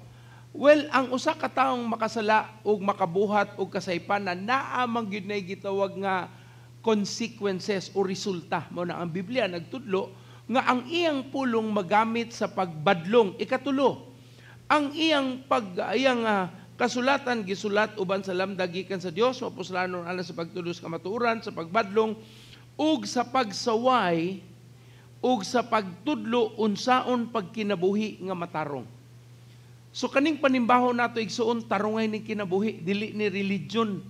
Well, ang usa ka taong makasala ug makabuhat og kasaypanan naa man gyud nay gitawag nga consequences o resulta. Mao na ang Biblia nagtudlo nga ang iyang pulong magamit sa pagbadlong. Ikatulo, ang iyang kasulatan gisulat uban sa lamdag gikan sa Dios, mapuslanon alang sa pagtulos kamatuoran, sa pagbadlong ug sa pagsaway ug sa pagtudlo unsaon pagkinabuhi nga matarong. So kaning panimbaho nato igsuon tarongay ni kinabuhi, dili ni religion.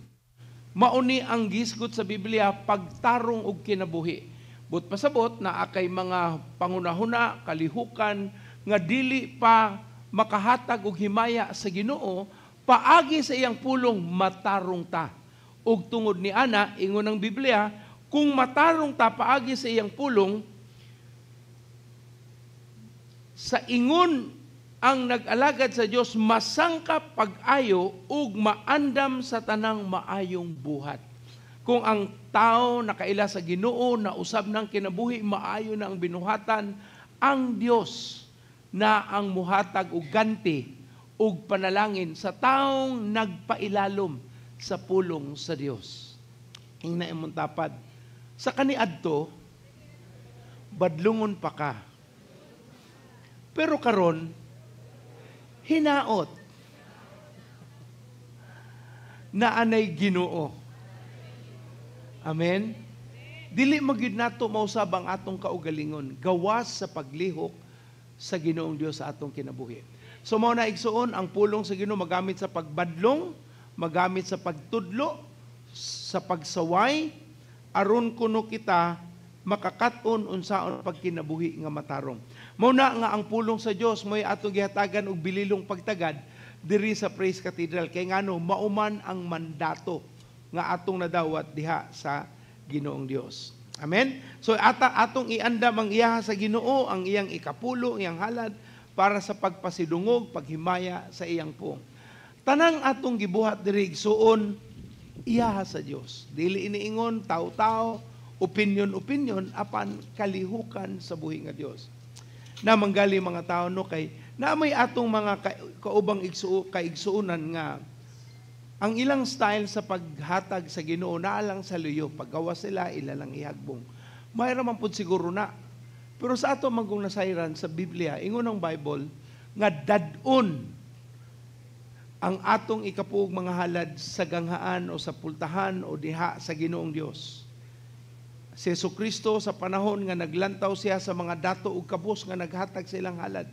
Mauni ang gisgot sa Biblia pagtarong og kinabuhi. But pasabot na akay mga pangunahuna, kalihukan nga dili pa makahatag og himaya sa Ginoo, paagi sa iyang pulong matarong ta. Ug tungod ni ana ingon ang Biblia, kung matarong ta paagi sa iyang pulong, sa ingon ang nag-alagad sa Dios masangkap pag-ayo ug maandam sa tanang maayong buhat. Kung ang tao nakaila sa Ginoo na usab ng kinabuhi, maayo na ang binuhatan, ang Dios na ang muhatag og ganti ug panalangin sa taong nagpailalom sa pulong sa Dios. Ingna imong tapad. Sa kaniadto, badlungon pa ka. Pero karon, hinaot na anay Ginoo. Amen? Dili magyud nato mausab ang atong kaugalingon, gawas sa paglihok sa Ginoong Dios sa atong kinabuhi. So mao na igsuon ang pulong sa Ginoo magamit sa pagbadlong, magamit sa pagtudlo, sa pagsaway aron kuno kita makakat-on unsaon pagkinabuhi nga matarong. Mao na nga ang pulong sa Dios mo'y atong gihatagan og bililong pagtagad diri sa Praise Cathedral kay ngano mauman ang mandato nga atong nadawat diha sa Ginoong Dios. Amen? So atong iandam ang iya sa Ginoo, ang iyang ikapulo, iyang halad para sa pagpasidungog, paghimaya sa iyang pong. Tanang atong gibuhat diri igsuon iya sa Dios. Dili iniingon taw-taw, opinion apan kalihukan sa buhi nga Dios. Na manggali mga tao no kay na may atong mga kaubang kaigsuunan nga ang ilang style sa paghatag sa Ginoo naa lang sa luyo, paggawas sila ila lang ihagbong. Mayra man pud siguro na. Pero sa ato magong nasayran sa Biblia, ingon ang Bible nga dadon ang atong ikapuog mga halad sa ganghaan o sa pultahan o diha sa Ginoong Dios. Si Jesucristo sa panahon nga naglantaw siya sa mga dato ug kabus nga naghatag sa ilang halad,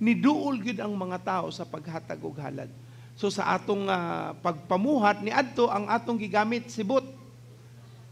niduol gid ang mga tao sa paghatag og halad. So sa atong pagpamuhat ni adto ang atong gigamit sibot.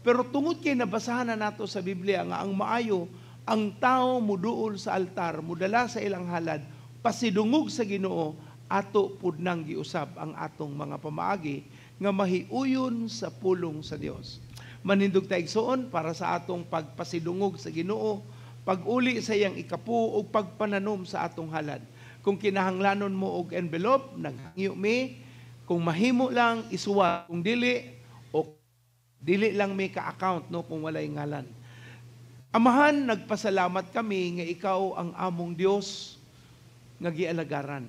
Pero tungod kay nabasahan na nato sa Biblia nga ang maayo ang tao muduol sa altar, mudala sa ilang halad, pasidungog sa Ginoo, ato pud nang giusab ang atong mga pamaagi nga mahiuyon sa pulong sa Dios. Manindog ta igsuon para sa atong pagpasidungog sa Ginoo, pag-uli sa iyang ikapu ug pagpananom sa atong halad. Kung kinahanglanon mo og envelope, naghangyo mi, kung mahimo lang isuwat, kung dili o dili lang may ka-account no kung walay ngalan. Amahan, nagpasalamat kami nga ikaw ang among Dios nga gialagaran.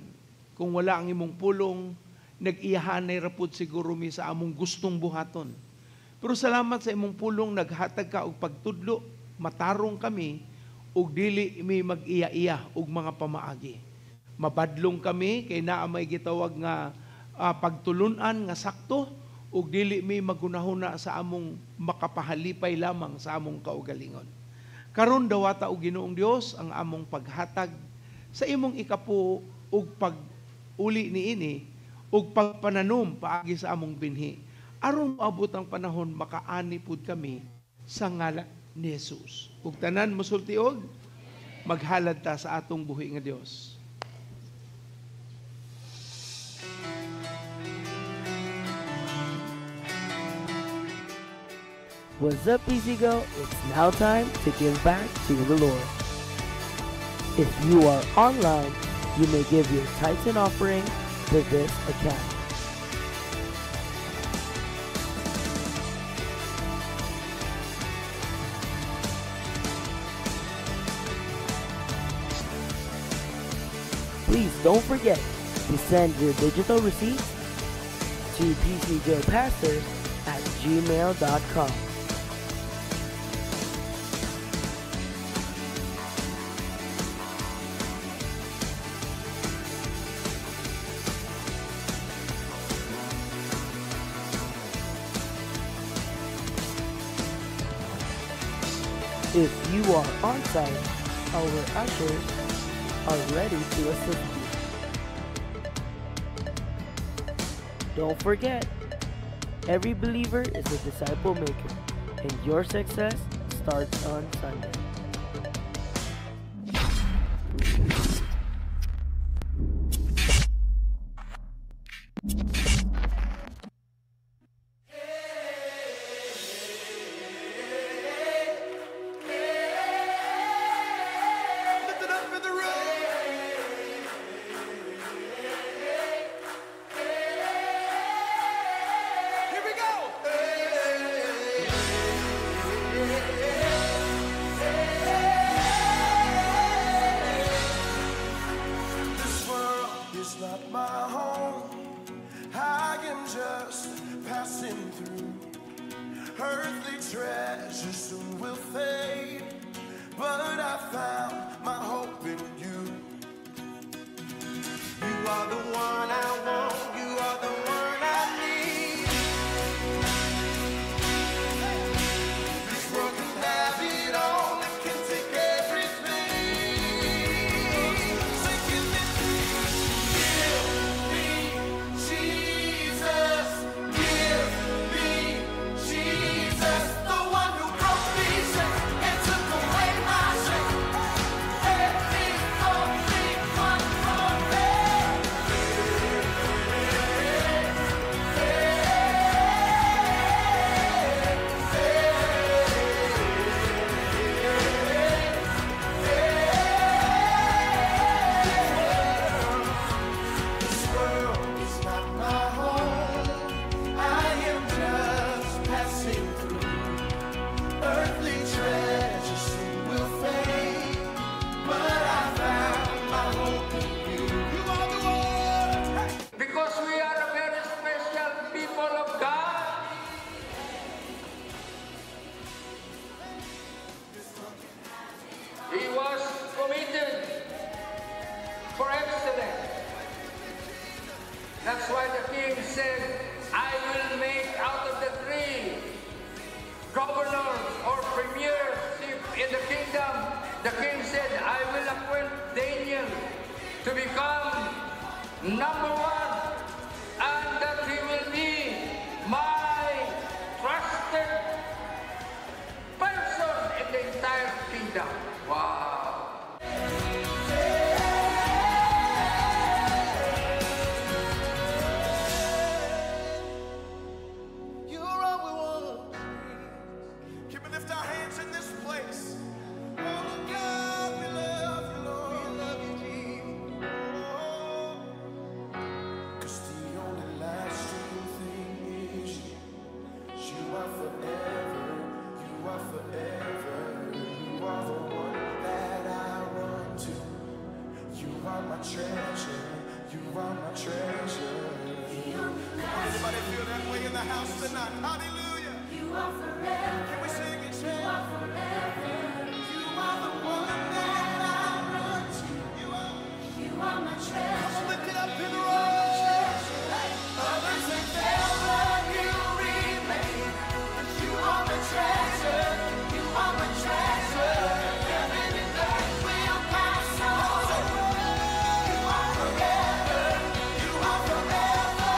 Kung wala ang imong pulong, nag-iyahanay rapud siguro mi sa among gustong buhaton. Pero salamat sa imong pulong, naghatag ka og pagtudlo, matarong kami, ug dili mi mag-iya-iya og mga pamaagi. Mabadlong kami, kay naa may gitawag nga pagtulunan nga sakto, ug dili mi magunahuna sa among makapahalipay lamang sa among kaugalingon. Karon dawata og Ginoong Dios ang among paghatag sa imong ikapu ug pag-uli niini ug pagpananom paagi sa among binhi. Aron maabot ang panahon makaani pud kami sa ngalan ni Jesus. Ug tanan mosultiog maghalad ta sa atong buhi nga Dios. What's up, Easy Go? It's now time to give back to the Lord. If you are online, you may give your tithes and offering to this account. Please don't forget to send your digital receipts to pcjpastors@gmail.com. If you are on site, our ushers are ready to assist you. Don't forget, every believer is a disciple maker, and your success starts on Sunday. Lift it up in the room. Here we go. This world is not my home. I am just passing through. Earthly treasures soon will fade, but I found my hope in you. You are the one I want. You are the one I need. This world can have it all. It can take everything. So give me Jesus. Give me Jesus. The one who broke me and took away my shame. Let me only one for me. This world is not my home. I am just passing through. Earthly treasures soon will fade, but I found my hope in you. You are the one. Because we are a very special people of God. He was committed for excellence. That's why the king said, I will make out of the three governors or premiership in the kingdom. The king said, I will appoint Daniel to become number one, and that he will be my trusted person in the entire kingdom. Wow. You're all we want. Can we lift our hands in this place? Oh God, we love you, Lord. We love you, Jesus. Oh, 'cause the only lasting thing is you. You are forever. You are forever. You are the one that I run to. You are my treasure. You are my treasure. Anybody feel that way in the house tonight? Hallelujah. You are forever. Can we sing it? You are forever. You are the one that I run to. You are my treasure. Come on, lift it up in the room. Others may fail, but you remain. You are my treasure. You are my treasure. Heaven and earth will pass away. You are forever. You are forever.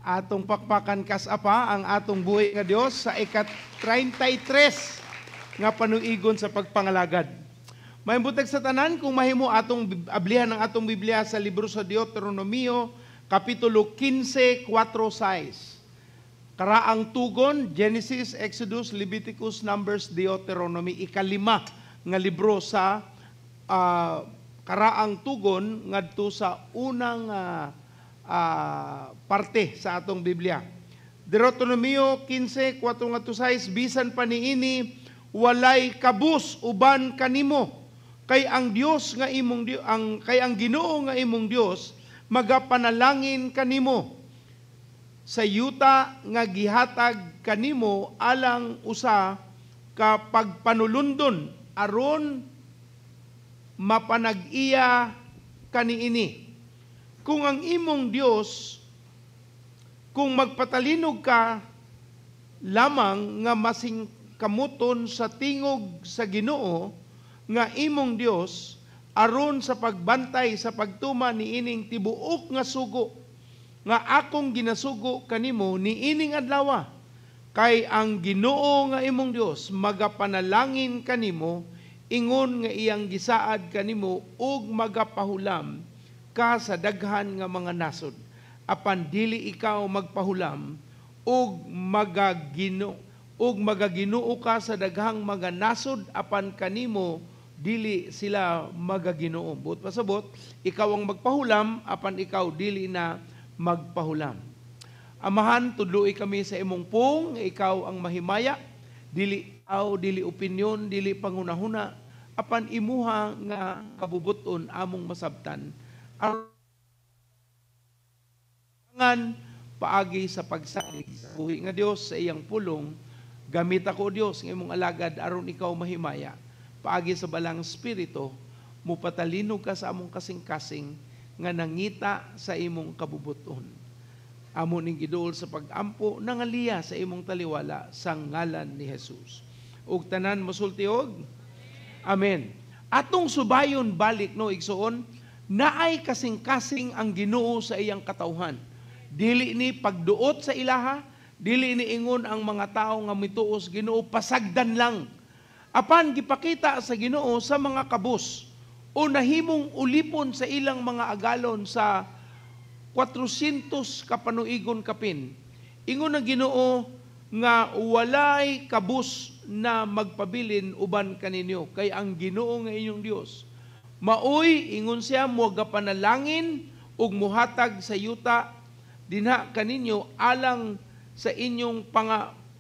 Atong pakpakan kasapa ang atong buhay nga Dios sa ikat-33 nga panuigon sa pagpangalagad. May butag sa tanan kung mahimo atong ablihan ang atong Biblia sa libro sa Deuteronomio kapitulo 15, 4-6. Karaang tugon, Genesis, Exodus, Leviticus, Numbers, Deuteronomy, ikalima nga libro sa karaang tugon ngadto sa unang parte sa atong Biblia. Deuteronomio 15, 4-6, bisan pa niini walay kabus uban kanimo, kay ang Dios nga imong kay ang Ginoo nga imong Dios magapanalangin kanimo sa yuta nga gihatag kanimo alang usa ka pagpanulundon aron mapanag-iya kaniini. Kung ang imong Dios, kung magpatalinog ka lamang nga masing kamuton sa tingog sa Ginoo nga imong Dios aron sa pagbantay sa pagtuma niining tibuok nga sugo nga akong ginasugo kanimo niining adlaw, kay ang Ginoo nga imong Dios magapanalangin kanimo ingon nga iyang gisaad kanimo ug magapahulam ka sa daghan nga mga nasod, apan dili ikaw magpahulam ug magaginoo ka sa daghang mga nasod, apan kanimo dili sila magaginoo. Buot pasabot, ikaw ang magpahulam, apan ikaw dili na magpahulam. Amahan, tudloi kami sa imong pong, ikaw ang mahimaya, dili opinyon, dili pangunahuna, apan imuha nga kabubuton among masabtan. Arangan paagi sa pagsalig sa buhi nga Dios sa iyang pulong, gamit ako Dios ng imong alagad aron ikaw mahimaya. Paagi sa balang spirito, mupatalinog ka sa among kasing-kasing nga nangita sa imong kabubuton. Amo ning giduol sa pag-ampo nangaliya sa imong taliwala sa ngalan ni Jesus. Ug tanan mosultiog. Amen. Atong subayon balik no igsuon, naay kasing-kasing ang Ginoo sa iyang katawhan. Dili ni pagduot sa ilaha, dili ni ingon ang mga tao nga mituos Ginoo pasagdan lang. Apan gipakita sa Ginoo sa mga kabus o nahimong ulipon sa ilang mga agalon sa 400 kapanuigon kapin. Ingon ang Ginoo nga walay kabus na magpabilin uban kaninyo, kay ang Ginoo nga inyong Dios maoy ingon siya mo gapanalangin ug muhatag sa yuta dinha kaninyo alang sa inyong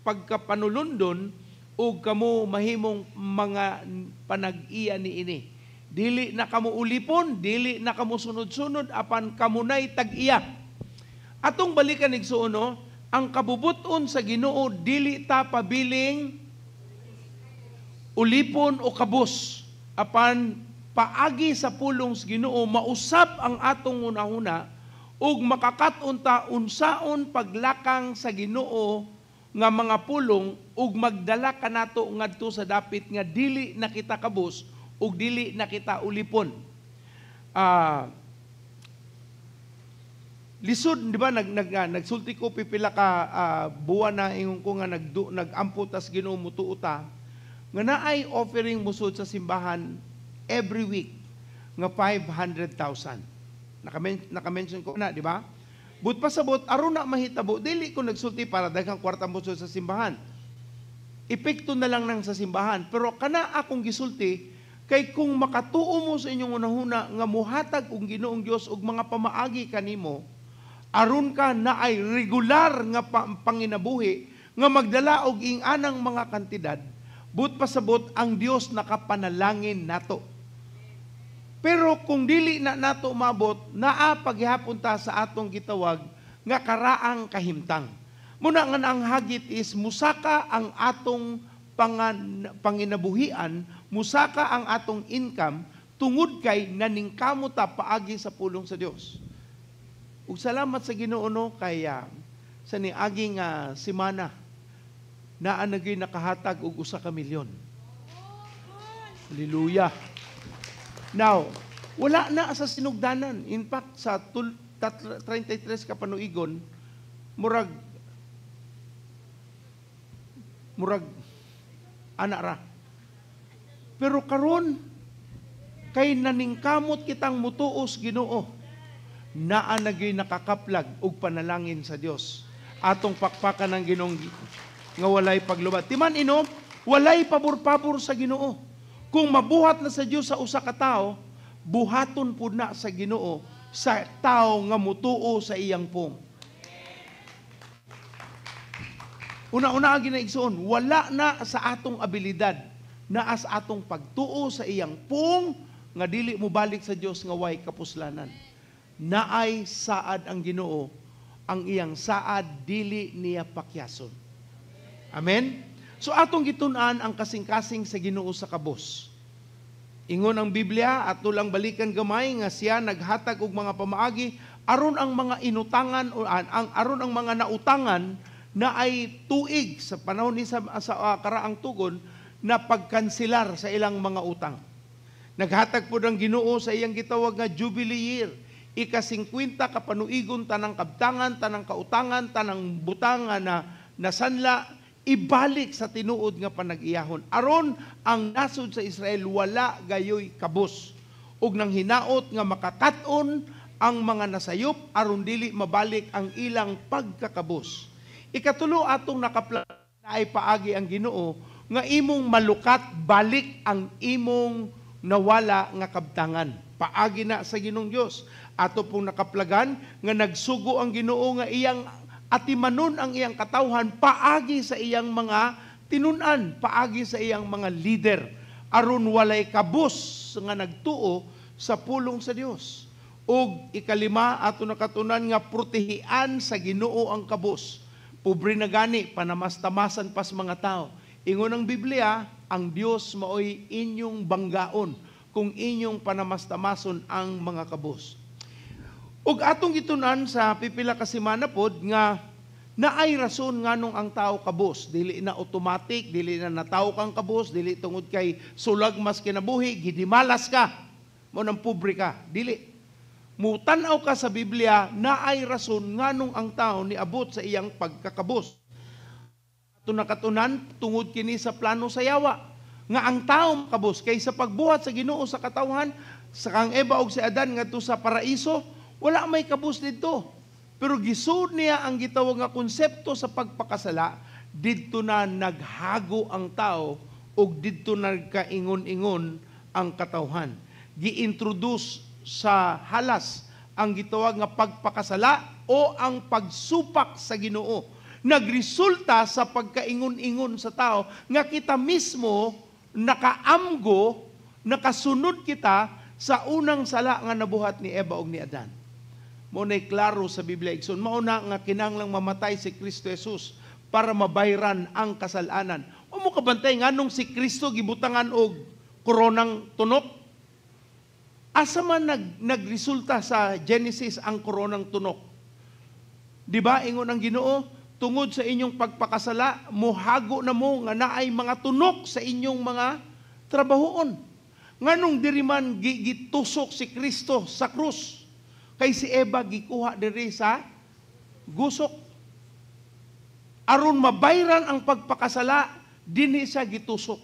pagkapanulundon ug kamo mahimong mga panag-iya niini. Dili na kamo ulipon, dili na kamo sunod-sunod, apan kamo nay tag-iya. Atong balikan igsuon no, ang kabubuton sa Ginoo dili ta pabiling ulipon o kabus, apan paagi sa pulong sa Ginoo mausab ang atong unahuna ug makakat-on ta unsaon paglakang sa Ginoo nga mga pulong ug magdala kanato ngadto sa dapit nga dili na kita kabus ug dili na kita ulipon. Lisod, di ba, nagsulti ko pipila ka buwan na ingon ko nga nagampo tas Ginoo mutuuta nga naay offering musud sa simbahan every week nga 500,000. Naka-mention ko na, di ba? But pasabot, aron na mahitabo, dili ko nagsulti para daghang kwarta mo sa simbahan. Epekto na lang nang sa simbahan. Pero kana akong gisulti, kay kung makatuo mo sa inyong unahuna nga muhatag og Ginoong Dios og mga pamaagi kanimo, aron ka na ay regular nga panginabuhi nga magdala og ing-anang mga kantidad, but pasabot ang Dios nakapanalangin nato. Pero kung dili na nato mabot, naa paghihapon ta sa atong gitawag nga karaang kahimtang. Muna nga ang hagit is musaka ang atong panginabuhian, musaka ang atong income tungod kay naningkamo ta paagi sa pulong sa Dios. Ug salamat sa Ginoo no kay sa niaging semana naa na gyud nakahatag og 1 ka milyon. Hallelujah. Now, wala na sa sinugdanan. In fact, sa 33 kapanuigon, murag ana ra. Pero karon kay naningkamot kitang mutuos Ginoo, naa na gyud nakakaplag og panalangin sa Dios. Atong pakpakan ng Ginoong nga walay paglubat. Timan inom, walay pabor-pabor sa Ginoo. Kung mabuhat na sa Dios sa usa ka tawo, buhaton pud na sa Ginoo sa tawo nga mutuo sa iyang pong. Una-una ginaigsoon, wala na sa atong abilidad, naa sa atong pagtuo sa iyang pong nga dili mo balik sa Dios nga way kapuslanan. Naay saad ang Ginoo, ang iyang saad dili niya pakyason. Amen. So atong gitun-an ang kasing-kasing sa Ginoo sa kabos. Ingon ang Biblia, ato lang balikan gamay nga siya naghatag og mga pamaagi aron ang mga inutangan o aron ang mga nautangan na ay tuig sa panahon ni sa karaang tugon na pagkanselar sa ilang mga utang. Naghatag po ng Ginoo sa iyang gitawag nga Jubilee Year. Ika-50 kapanuigon tanang kabtangan, tanang kautangan, tanang butang na nasanla, ibalik sa tinuod nga panag-iyahon. Aron ang nasod sa Israel wala gayoy kabos. Ug nang hinaot nga makakat-on ang mga nasayop aron dili mabalik ang ilang pagkakabos. Ikatulo atong nakaplan na ay paagi ang Ginoo nga imong malukat balik ang imong nawala nga kabtangan. Paagi na sa Ginoong Dios. Ato pong nakaplagan nga nagsugo ang Ginoo nga iyang atimanon ang iyang katawhan paagi sa iyang mga tinunan, paagi sa iyang mga leader aron walay kabus nga nagtuo sa pulong sa Dios. Ug ikalima ato nakatunan nga protehian sa Ginoo ang kabus. Pobre na gani panamastamasan pas mga tao. Ingon ang Biblia, ang Dios maoy inyong banggaon kung inyong panamastamason ang mga kabus. Ug atong gitunan sa pipila ka semana pod nga naay rason nganong ang tao kabus, dili na automatic, dili na natawo kang kabus, dili tungod kay sulag mas kinabuhi, gidimalas ka, mo nang pobre ka, dili. Mutanaw ka sa Biblia, naay rason nganong ang tao niabot sa iyang pagkakabus. Ato nakatunan tungod kini sa plano sa yawa nga ang tao kabus kay sa pagbuhat sa Ginoo sa katawhan sa kang Eva ug si Adan ngadto sa paraiso, wala may kabus didto. Pero gisud niya ang gitawag nga konsepto sa pagpakasala, didto na naghago ang tao ug didto nagkaingon-ingon ang katawhan. Gi-introduce sa halas ang gitawag nga pagpakasala o ang pagsupak sa Ginoo. Nagresulta sa pagkaingon-ingon sa tao nga kita mismo nakaamgo, nakasunod kita sa unang sala nga nabuhat ni Eva ug ni Adan. Mao nay klaro sa Biblia igsoon, mao na nga kinahanglang mamatay si Kristo Jesus para mabayran ang kasalanan. O mo kabantay nganong si Kristo gibutangan og koronang tunok? Asa man nagresulta sa Genesis ang koronang tunok? Di ba ingon ang Ginoo, tungod sa inyong pagpakasala, muhago na mo nga naay mga tunok sa inyong mga trabahoon. Nganong diri man gitusok si Kristo sa krus? Kay si Eva gikuha diri sa gusok. Aron mabayran ang pagpakasala, dinhi siya gitusok.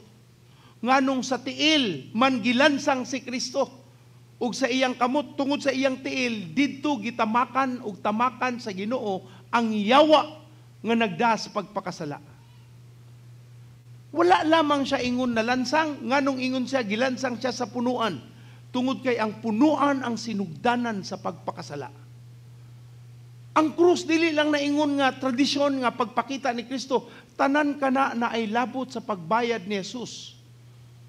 Nganong sa tiil man gilansang si Kristo. Ug sa iyang kamot tungod sa iyang tiil didto gitamakan ug tamakan sa Ginoo ang yawa nga nagda sa pagpakasala. Wala lamang siya ingon na lansang, nganong ingon siya gilansang siya sa punuan. Tungod kay ang punuan ang sinugdanan sa pagpakasala. Ang krus dili lang naingon nga tradisyon nga pagpakita ni Kristo, tanan kana na ay labot sa pagbayad ni Jesus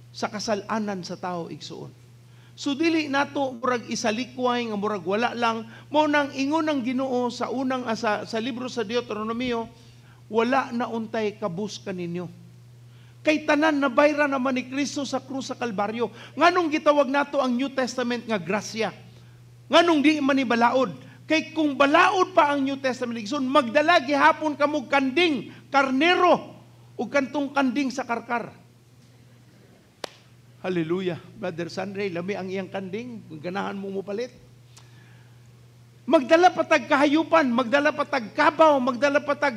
sa kasalanan sa tao igsuon. So dili nato murag isalikway nga murag wala lang, mo nang ingon ng Ginoo sa unang sa libro sa Deuteronomio, wala na untay kabus kaninyo. Kay tanan nabayra naman ni Kristo sa krus sa Kalbaryo. Nganong gitawag nato ang New Testament nga grasya? Nganong di man ni balaod? Kay kung balaod pa ang New Testament, igsoon magdala gihapon kamo kanding, karnero ug kantong kanding sa karkar. Hallelujah. Brother Sandre, lami ang iyang kanding, ganahan mo palit. Magdala patag kahayupan, magdala patag kabaw, magdala patag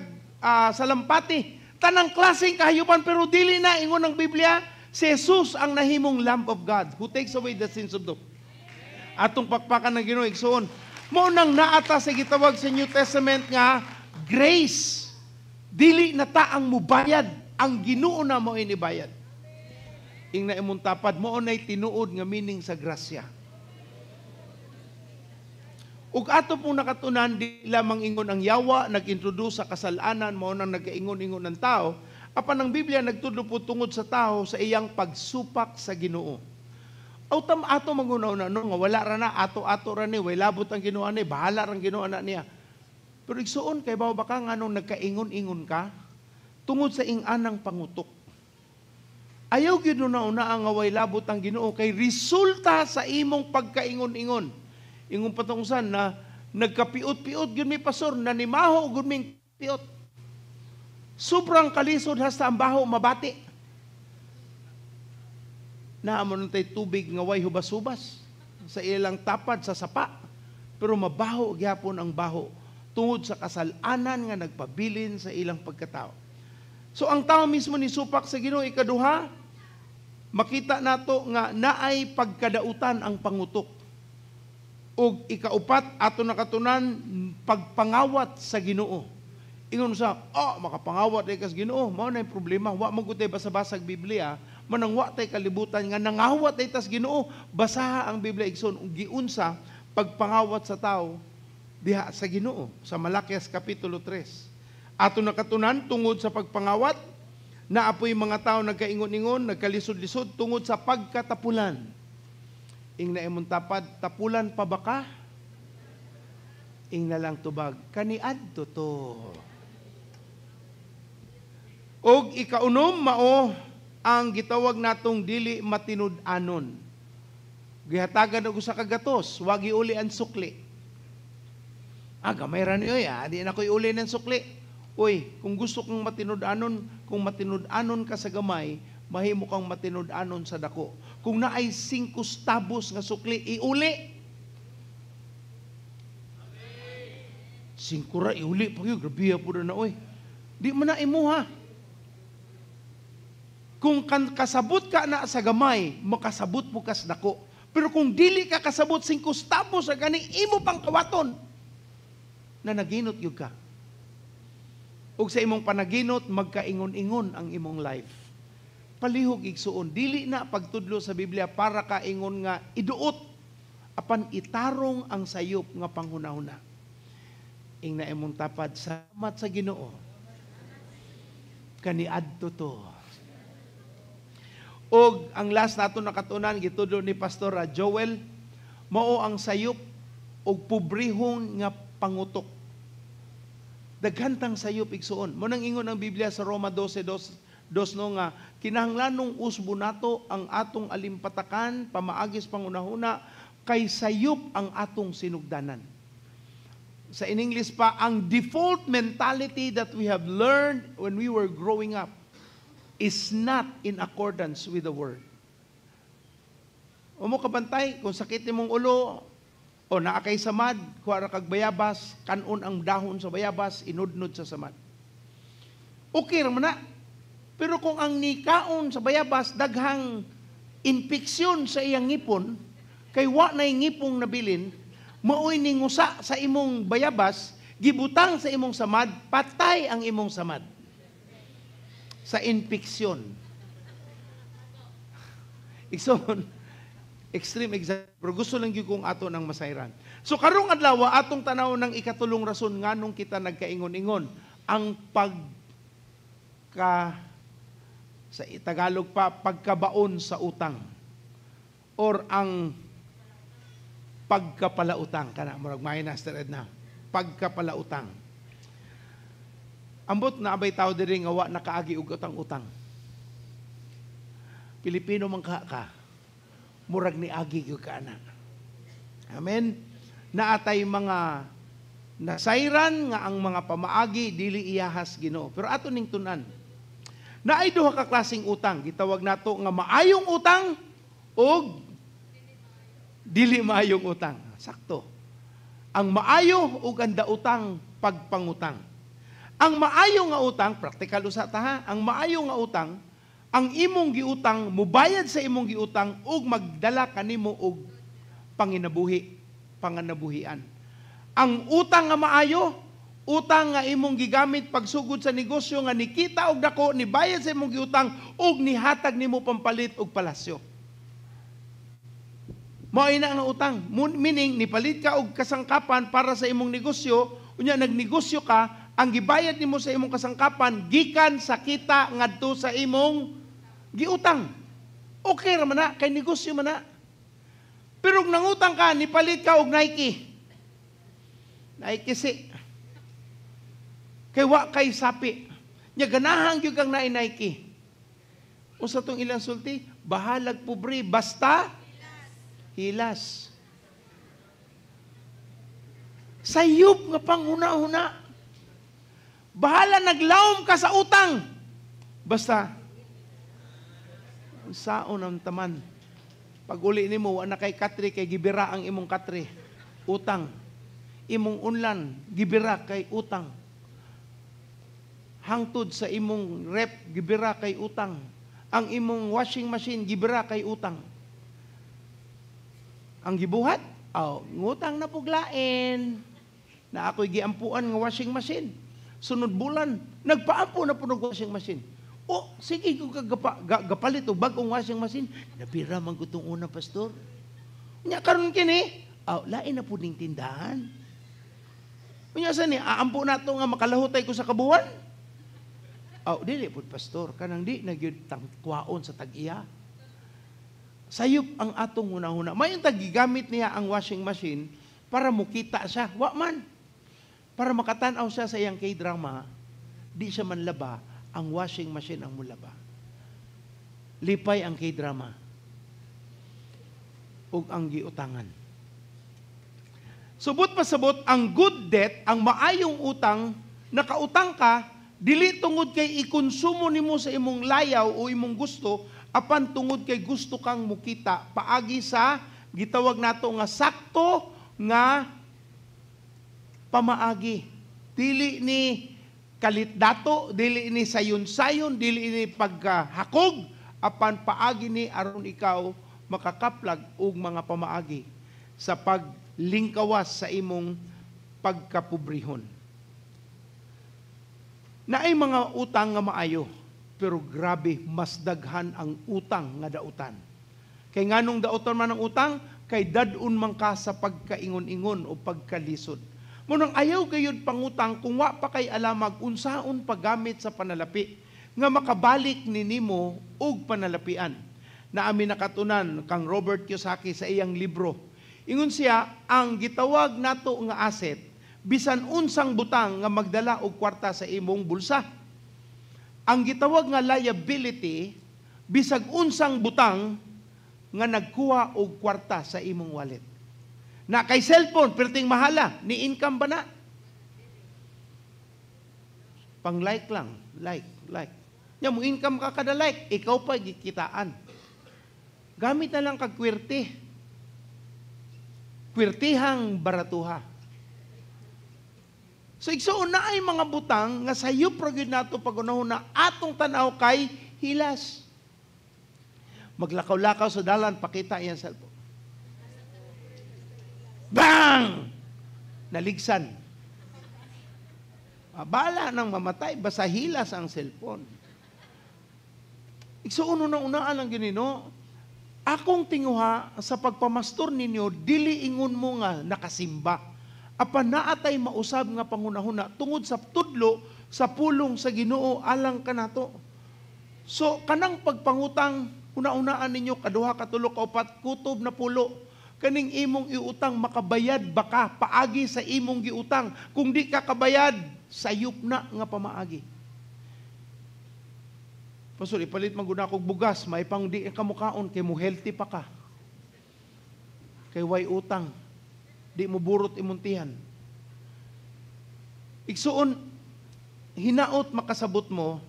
salampati. Tanang klaseng kahayupan, pero dili na, ingon ng Biblia, si Jesus ang nahimong Lamb of God who takes away the sins of the world. Atong pakpakan ng Ginoo igsoon. Mao nang naata sa gitawag sa New Testament nga grace. Dili na ta ang mubayad, ang Ginoo na mo inibayad. Ing na imong tapad mo nay tinuod nga meaning sa grasya. Ug ato pong nakatunan, di lamang ingon ang yawa, nag-introduce sa kasalanan, mao nang nagkaingon-ingon ng tao, apan ang Biblia nagtudlo po tungod sa tao sa iyang pagsupak sa Ginoo. Autam ato mangunaw na nga wala ra na ato-ato ra ni way labot ang Ginoo ni bahala rang Ginoo na niya. Pero igsuon kay bawo baka nganong nagkaingon-ingon ka tungod sa ing-anang pangutok. Ayaw gyud na una ang way labot ang Ginoo kay resulta sa imong pagkaingon-ingon. Ingon patungsan na nagkapiot-piot gyud mi pastor nanimaho gyud mi piot. Sobrang kalisod hasta ang baho mabati. Naamon tay tubig nga way hubas-hubas sa ilang tapad sa sapa. Pero mabaho gyapon ang baho tungod sa kasalanan nga nagpabilin sa ilang pagkatao. So ang tao mismo ni supak sa Ginoo ikaduha, makita nato nga naay pagkadautan ang pangutok. Ug ikaupat ato nakatunan pagpangawat sa Ginoo. Ingon sa, makapangawat ay kas Ginoo, mao na yung problema. Wa man gud tay basa-basag Biblia, manang wa tay kalibutan nga nangawat ay tas Ginoo. Basaha ang Biblia igsoon ug giunsa pagpangawat sa tao diha sa Ginoo sa Malakias kapitulo 3. Ato nakatunan tungod sa pagpangawat, naapoy mga tao nagkaingon-ingon, nagkalisod-lisod tungod sa pagkatapulan. Ing na imong tapad, tapulan pa ba ka? Ing na lang tubag, kaniadto to. Og ikaunom mao ang gitawag natong dili matinud-anon. Gihatagan og usa ka gatos, wag iuli ang sukli. Gamay ra ni oy, di na koy uli ng sukli. Oy, kung gusto kang matinud-anon, kung matinud-anon ka sa gamay, mahimo kang matinud-anon sa dako. Kung naay 5 stabos nga sukli, iuli. 5 ra iuli pa gyud, grabe po na oy. Di man na imuha. Kung kasabot ka na sa gamay, makasabot mo kas dako. Pero kung dili ka kasabot 5 stabos sa gani, imo pang kawaton na naginot yun ka. Ug sa imong panaginot, magkaingon-ingon ang imong life. Palihog igsuon, dili na pagtudlo sa Biblia para kaingon nga iduot, apan itarong ang sayop nga panghunahuna. Ing na imong tapad, salamat sa Ginoo. Kaniadto to. Og ang last nato nakatunan, gitudlo ni Pastor Joel, mao ang sayop og pobrehon nga pangutok. Daghantang sayop igsuon. Mo nang ingon ang Biblia sa Roma 12:2 no nga kinahanglanong usbo nato ang atong alimpatakan pamaagis pangunahuna kay sayop ang atong sinugdanan. Sa in English pa, ang default mentality that we have learned when we were growing up is not in accordance with the word. Umo kabantay kung sakit nimong ulo, o naakay samad, kuwara kag bayabas, kanon ang dahon sa bayabas, inudnod sa samad. Okay raman na. Pero kung ang nikaon sa bayabas, daghang infeksyon sa iyang ngipon, kay wa na ngipong nabilin, maoy ningusa sa imong bayabas, gibutang sa imong samad, patay ang imong samad. Sa infeksyon. Ikson, extreme example, pero gusto lang yung kung ato ng masayran. So karong adlaw atong tanaw ng ikatulong rason nganong kita nagkaingon-ingon ang sa Tagalog pa pagkabaon sa utang or ang pagkapalautang kana murag minus na pagkapalautang. Ambot na abay tao diri nga wa nakaagi og utang-utang. Pilipino man ka. Murag ni agi gyud ka ana. Amen. Naatay mga nasayran nga ang mga pamaagi dili iyahas Ginoo. Pero ato ning tun-an. Naay duha ka klaseng utang, gitawag nato nga maayong utang o dili maayong utang. Sakto. Ang maayo ug ang daotang pagpangutang. Ang maayo nga utang, practical usa ta ha, ang maayo nga utang, ang imong giutang, mubayad sa imong giutang ug magdala kanimo og panganabuhian. Ang utang nga maayo, utang nga imong gigamit pagsugod sa negosyo nga nikita og dako, nibayad sa imong giutang ug nihatag nimo pampalit og palasyo. Mao ina nga utang, meaning nipalit ka og kasangkapan para sa imong negosyo, unya nagnegosyo ka, ang gibayad nimo sa imong kasangkapan gikan sa kita ngadto sa imong giutang. Okay ra man na, kay negosyo man na. Pero kung nangutang ka, nipalit ka og Nike. Nike si. Kay wa kay sapi. Nya ganahan gyud kang naay Nike. Usa tong ilang sulti, bahalag pobre basta hilas. Sayop nga panghuna-huna. Bahala naglawom ka sa utang. Basta saon ang taman. Pag uli nimo wa na kay katre kay gibira ang imong katre. Utang. Imong unlan gibira kay utang. Hangtod sa imong rep gibira kay utang. Ang imong washing machine gibira kay utang. Ang gibuhat, ngutang na puglain. Na ako'y giampuan nga washing machine. Sunod bulan, nagpaampo na po ng washing machine. Sige kung gapalit o bagong washing machine. Nabira man ko itong una, pastor. Nya karon kini, lain na po ning tindahan. Unya sa ni, aampo na ito nga makalahutay ko sa kabuhan. Dili po, pastor. Kanang di, nagyod tangkwaon sa tag-iya. Sayop ang atong huna-huna. May yung tagigamit niya ang washing machine para mukita siya. Wa man. Para makatanaw siya sa iyang K-drama, di siya man laba, ang washing machine ang mulaba. Lipay ang K-drama. Ug ang giutangan. Subot pa sabot, ang good debt, ang maayong utang, nakautang ka, dili tungod kay ikonsumo nimo sa imong layaw o imong gusto, apan tungod kay gusto kang mukita, paagi sa, gitawag nato nga sakto nga pamaagi. Dili ni kalit dato, dili ni sayon-sayon, dili ni pagkahakog, apan paagi ni aron ikaw makakaplag og mga pamaagi sa paglingkawas sa imong pagkapobrehon. Naay mga utang nga maayo, pero grabe, mas daghan ang utang nga dautan. Kay nganong dautan man ang utang, kay dadun man ka sa pagkaingon-ingon o pagkalisod. Munang ayaw gayud pangutang kung wa pa kay alamag unsaon paggamit sa panalapi nga makabalik ni nimo og panalapian. Na amin nakatunan kang Robert Kiyosaki sa iyang libro. Ingon siya, ang gitawag nato nga asset bisan unsang butang nga magdala og kwarta sa imong bulsa. Ang gitawag nga liability bisag unsang butang nga nagkuha og kwarta sa imong wallet. Na kay cellphone, perting mahala, ni income ba na? Pang like lang, like. Nya mo income ka kada like, ikaw pa gikitaan. Gamit na lang kag kwerte. Kwertihang baratuha. So igsoon na ay mga butang nga sayop ra gyud nato pagunahon na atong tanaw kay hilas. Maglakaw-lakaw sa dalan, pakita iyang cellphone. Bang! Naligsan. Bala nang mamatay, basta hilas ang cellphone. Igsoon unang-unaan ang ginino, akong tinguha sa pagpamastor ninyo, dili ingon mo nga nakasimba. Apan naatay mausab nga pangunahuna tungod sa tudlo sa pulong sa Ginoo alang kanato. So kanang pagpangutang una-unaan ninyo kaduha katulo kaupat kutob na pulo. Kaning imong iutang makabayad baka paagi sa imong giutang. Kung di ka kabayad, sayop na nga pamaagi. Pastor, ipalit maguna kog bugas, may pang di ka mukaon kay mo healthy pa ka. Kay way utang, di mo burot imuntihan. Igsuon, hinaot makasabot mo,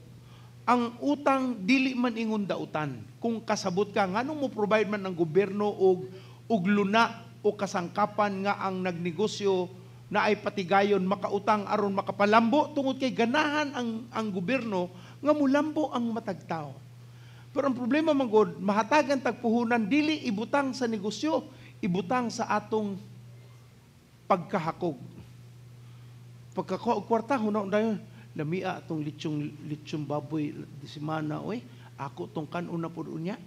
ang utang dili man ingon dautan. Kung kasabot ka, nganong mo provide man ng gobyerno og luna o kasangkapan nga ang nagnegosyo na ay patigayon makautang aron makapalambo tungod kay ganahan ang gobyerno nga mulambo ang matagtao. Pero ang problema manggod, mahatagan tagpuhunan dili ibutang sa negosyo, ibutang sa atong pagkahakog. Pagkakwarta hunaw dayon lamia atong litsong baboy di semana oy, ako tong kanuna pud unya.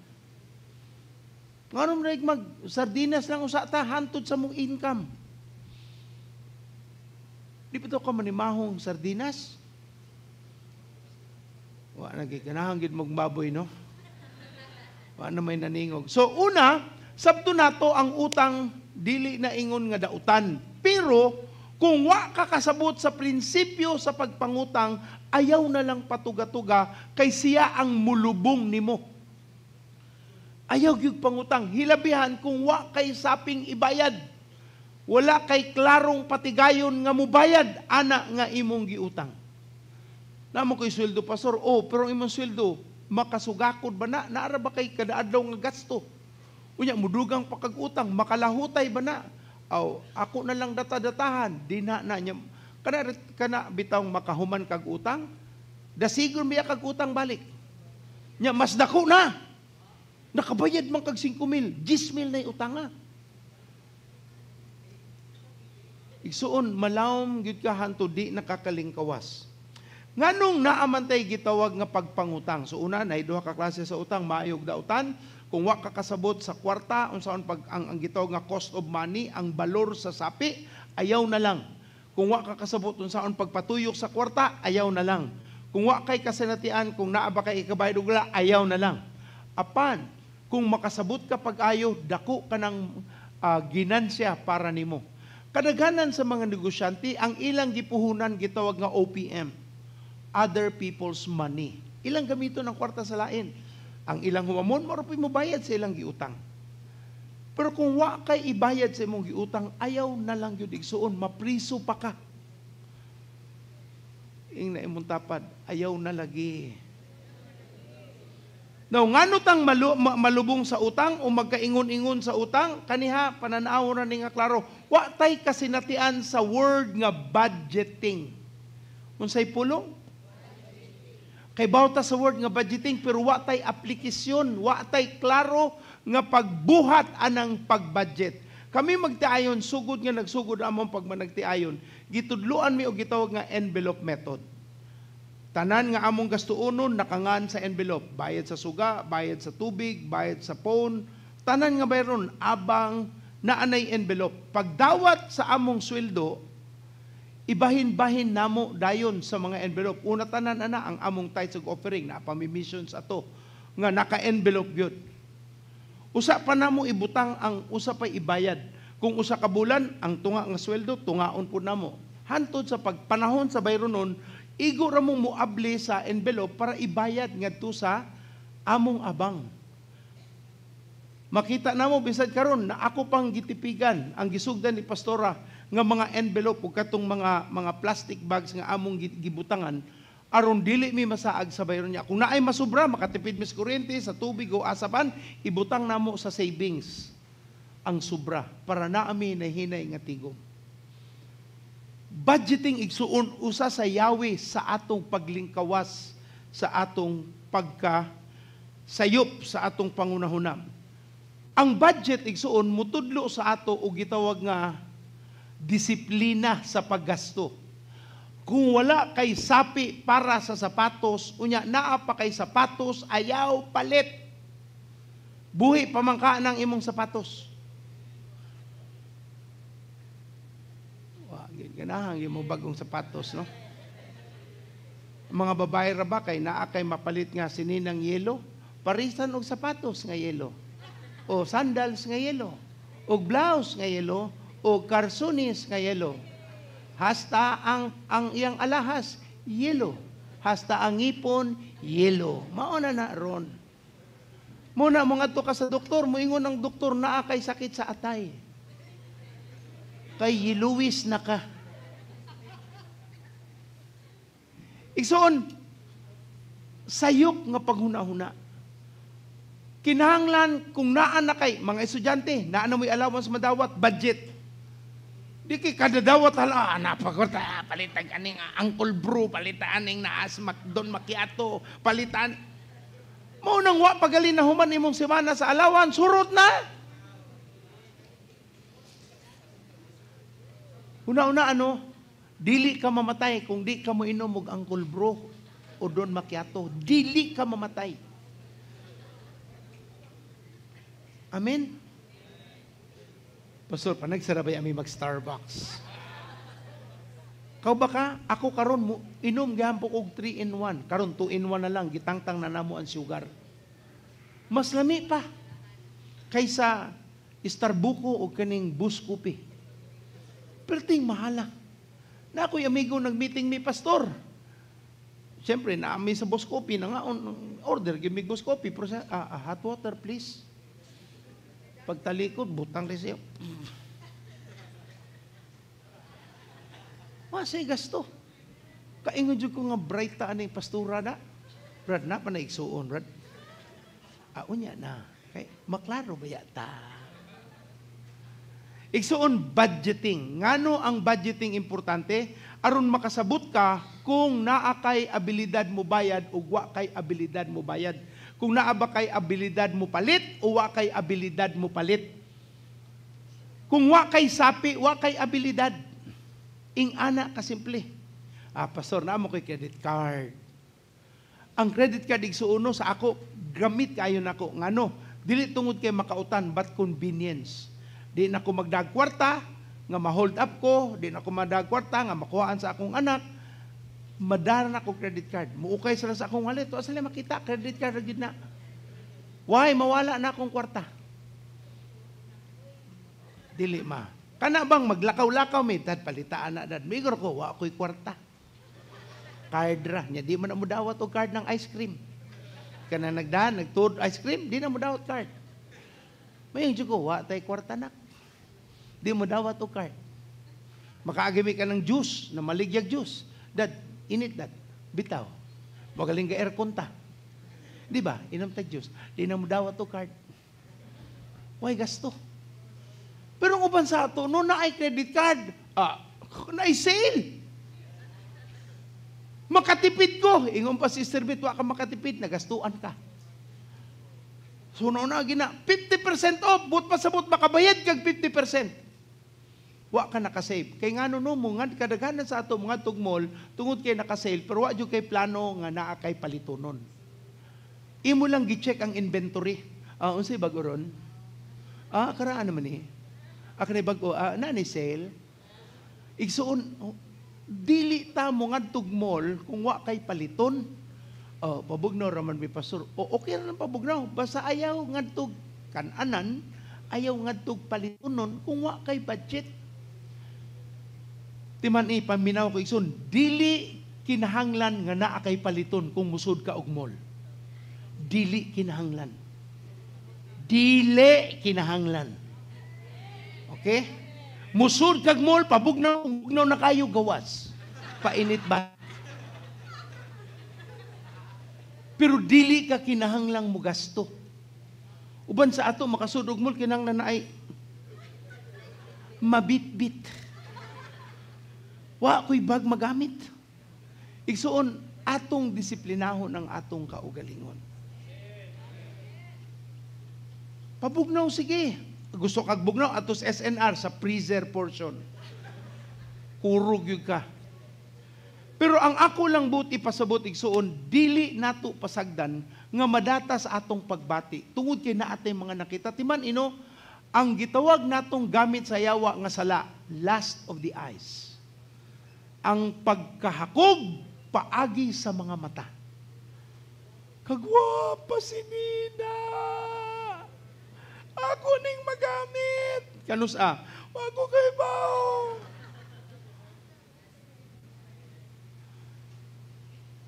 Ngaron reg mag sardinas lang usa ta hantod sa mong income. Di pa to ka manimahong sardinas? Wa nagiganahan gid mong baboy, no? Wa na may naningog. So una, sabto nato ang utang dili na ingon nga dautan. Pero kung wa ka kasabot sa prinsipyo sa pagpangutang, ayaw na lang patuga-tuga kay siya ang mulubong nimo. Ayaw gyud pangutang, hilabihan kung wa kay saping ibayad. Wala kay klarong patigayon nga mubayad ana nga imong giutang. Namo ko'y sweldo, pastor. Oh, pero imong sweldo makasugakod ba na? Naara ba kay kadaadlaw nga gasto? Unya mudugang pakag-utang, makalahutay ba na? Aw, ako na lang data-datahan. Di na nya. Kana bitang makahuman kag utang, dasigon biya kag utang balik. Nya mas dako na. Nakabayad man kag 5,000, 10,000 na utanga. Igsuon malawom gyud ka hanto di nakakalingkawas. Nganong naamantay gitawag nga pagpangutang. So una nay duha ka klase sa utang, maayog dautan. Kung wa ka kasabot sa kwarta unsaon pag ang gitawag nga cost of money, ang balor sa sapi, ayaw na lang. Kung wa ka kasabot unsaon pagpatuyok sa kwarta, ayaw na lang. Kung wa kay kasinatian, kung naa ba kay ikabayad og wala, ayaw na lang. Apan kung makasabot ka pag-ayo, dako ka ng ginansya para nimo. Kadaghanan sa mga negosyante, ang ilang gipuhunan gitawag nga OPM, other people's money. Ilang gamito ng kwarta sa lain. Ang ilang humamon, marupoy mo bayad sa ilang giutang. Pero kung wa kay ibayad sa imong giutang, ayaw na lang yun igsuon, mapriso pa ka. Ing na imong tapad, ayaw na lagi. Now, ngano tang malubong sa utang o magkaingon-ingon sa utang, kaniha, pananaw na ni nga klaro, wa tay kasinatian sa word nga budgeting. Unsay pulong? Kay bawta sa word nga budgeting, pero wa tay aplikasyon, wa tay klaro nga pagbuhat anang pagbudget. Kami magtiayon, sugod nga nagsugod among pagmanagtiayon, gitudluan mi og gitawag nga envelope method. Tanan nga among gastuonon nakangan sa envelope, bayad sa suga, bayad sa tubig, bayad sa phone, tanan nga bayron abang naanay envelope. Pagdawat sa among sweldo, ibahin-bahin namo dayon sa mga envelope. Una tanan ana ang among tithes ug offering na pami-missions ato nga naka-envelope gyud. Usa pa namo ibutang ang usa pay ibayad. Kung usa ka bulan ang tunga nga sweldo, tungaon pud namo. Hantod sa pagpanahon sa bayronon, igo ra mo muable sa envelope para ibayad ngadto sa among abang. Makita namo bisad karon na ako pang gitipigan ang gisugdan ni pastora nga mga envelope ug katong mga plastic bags nga among gibutangan aron dili mi masaag sa bayron niya. Kung naay masubra makatipid mi sa kuryente, sa tubig o asapan, ibutang namo sa savings ang sobra para naami nahinay nga tigom. Budgeting igsuon usa sa yawi sa atong paglingkawas, sa atong pagkasayop sa atong pangunahunam. Ang budget igsuon mutudlo sa ato og gitawag nga disiplina sa paggasto. Kung wala kay sapi para sa sapatos, unya naa pa kay sapatos, ayaw palit. Buhi pamangka ng imong sapatos. Ganahan yung mga bagong sapatos, no? Mga babae ra ba kay naa kay mapalit nga sininang yelo, parisan og sapatos nga yelo, o sandals nga yelo, o blouse nga yelo, o karsunis nga yelo. Hasta ang iyang alahas yelo, hasta ang ngipon yelo. Mauna na ron. Muna mga to ka sa doktor, moingon ang doktor naa kay sakit sa atay. Kay yiluwis na ka. Igsoon, sayop nga paghuna-huna. kinahanglan kung naa na kay mga estudyante, naa na mo'y allowance madawat, budget. Di kay kada dawat hala, napagorta, palitan kaning Uncle Brew, palitan aning naas Don Macchiato, palitan. Mao nang wa pagalin na human imong semana sa allowance, surot na. Una-una dili ka mamatay kung di ka mo inom og Uncle Brew o Don Macchiato. Dili ka mamatay. Amen? Pastor, panagsarabay ami mag-Starbucks. Kau baka, ako karon mo, inom gahampok og 3-in-1. Karon 2-in-1 na lang, gitangtang na namo ang sugar. Mas lami pa kaysa Starbucks o kaning Boost Coffee. Pero ting mahala. Na ako'y amigo nag-meeting mi pastor. Siyempre, naami sa Boost Coffee na nga, order, give me Boost Coffee. Pero hot water, please. Pagtalikod, butang rin siya. Masay gasto. Kaingon dyan ko nga bright ta aning pastura na. Brad na, panaigsuon, Brad. Unya na. Kay, maklaro ba yata? Igsuon, budgeting. Ngano ang budgeting importante? Aron makasabot ka kung naa kay abilidad mo bayad o wa kay abilidad mo bayad. Kung naa ba kay abilidad mo palit o wa kay abilidad mo palit. Kung wa kay sapi, wa kay abilidad. Ing ana kasimple. Pastor, na mo kay credit card. Ang credit card igsuuno sa ako, gamit kayo nako. Ngano? Dili tungod kay makautan, but convenience. Di na ko magdagkwarta, nga ma-hold up ko, di na ko madagkwarta, nga makuhaan sa akong anak, madaran ako credit card. Muukay sila sa akong wallet. O sila makita, credit card agad na. Why? Mawala na akong kwarta. Dili ma. Kana bang maglakaw-lakaw may dad palitaan na dad. Migor ko, wa ako'y kwarta. Card ra. Nya di man na mo dawat og card ng ice cream. Kana nagdaan, nagtuod ice cream, di na mo dawat card. Mayong ko, wa tay kwarta na. Di mo dawat og card. Makaagimi ka ng juice, na maligyag juice. Dad, init dad. Bitaw. Magaling ka aircon ta. Di ba? Inom tag juice. Di na mo dawat og card. Why gasto? Pero ang uban sa ato, no na ay credit card, na ay sale. Makatipid ko. Ingon pa si Sister Bit, wa ka makatipid, nagastuan ka. So na gina, 50% off, but pasabot makabayad kag 50%. Wa ka nakasave. Kay ngano no mo, nga kadaghanan sa ato, mga tugmol, tungod kay nakasale, pero wa jud kay plano nga naa kay palitonon. Imo lang gi-check ang inventory. Unsay bago ron? Karaan naman eh. Akanay bago, na ni sale. Igsuon, dili ta mo ngadtog mall kung wa kay paliton. Pabugnaw raman mi pastor. Okay ra lang pabugnaw. Basta ayaw ngadtog kananan, ayaw ngadtog palitonon kung wa kay budget. Timan paminaw ko igsoon, dili kinahanglan nga naa kay paliton kung musud ka og mall. Dili kinahanglan. Dili kinahanglan. Okay? Musud kag mall, pabugnaw na kayo gawas. Painit ba? Pero dili ka kinahanglang mo gasto. Uban sa ato, makasud og mall, kinahanglan na ay mabit-bit. Wa ko'y bag magamit. Igsuon, atong disiplinahon ang atong kaugalingon. Pabugnaw, sige. Gusto kag bugnaw atos SNR sa freezer portion. Kurog yun ka. Pero ang ako lang buti pasabot igsuon, dili nato pasagdan nga madata sa atong pagbati. Tungod kay naatay mga nakita. Timan ang gitawag natong gamit sa yawa nga sala, lust of the eyes. Ang pagkahakog paagi sa mga mata. Kagwapa si Nina. Ako ning magamit. Kanus Ako kay bao.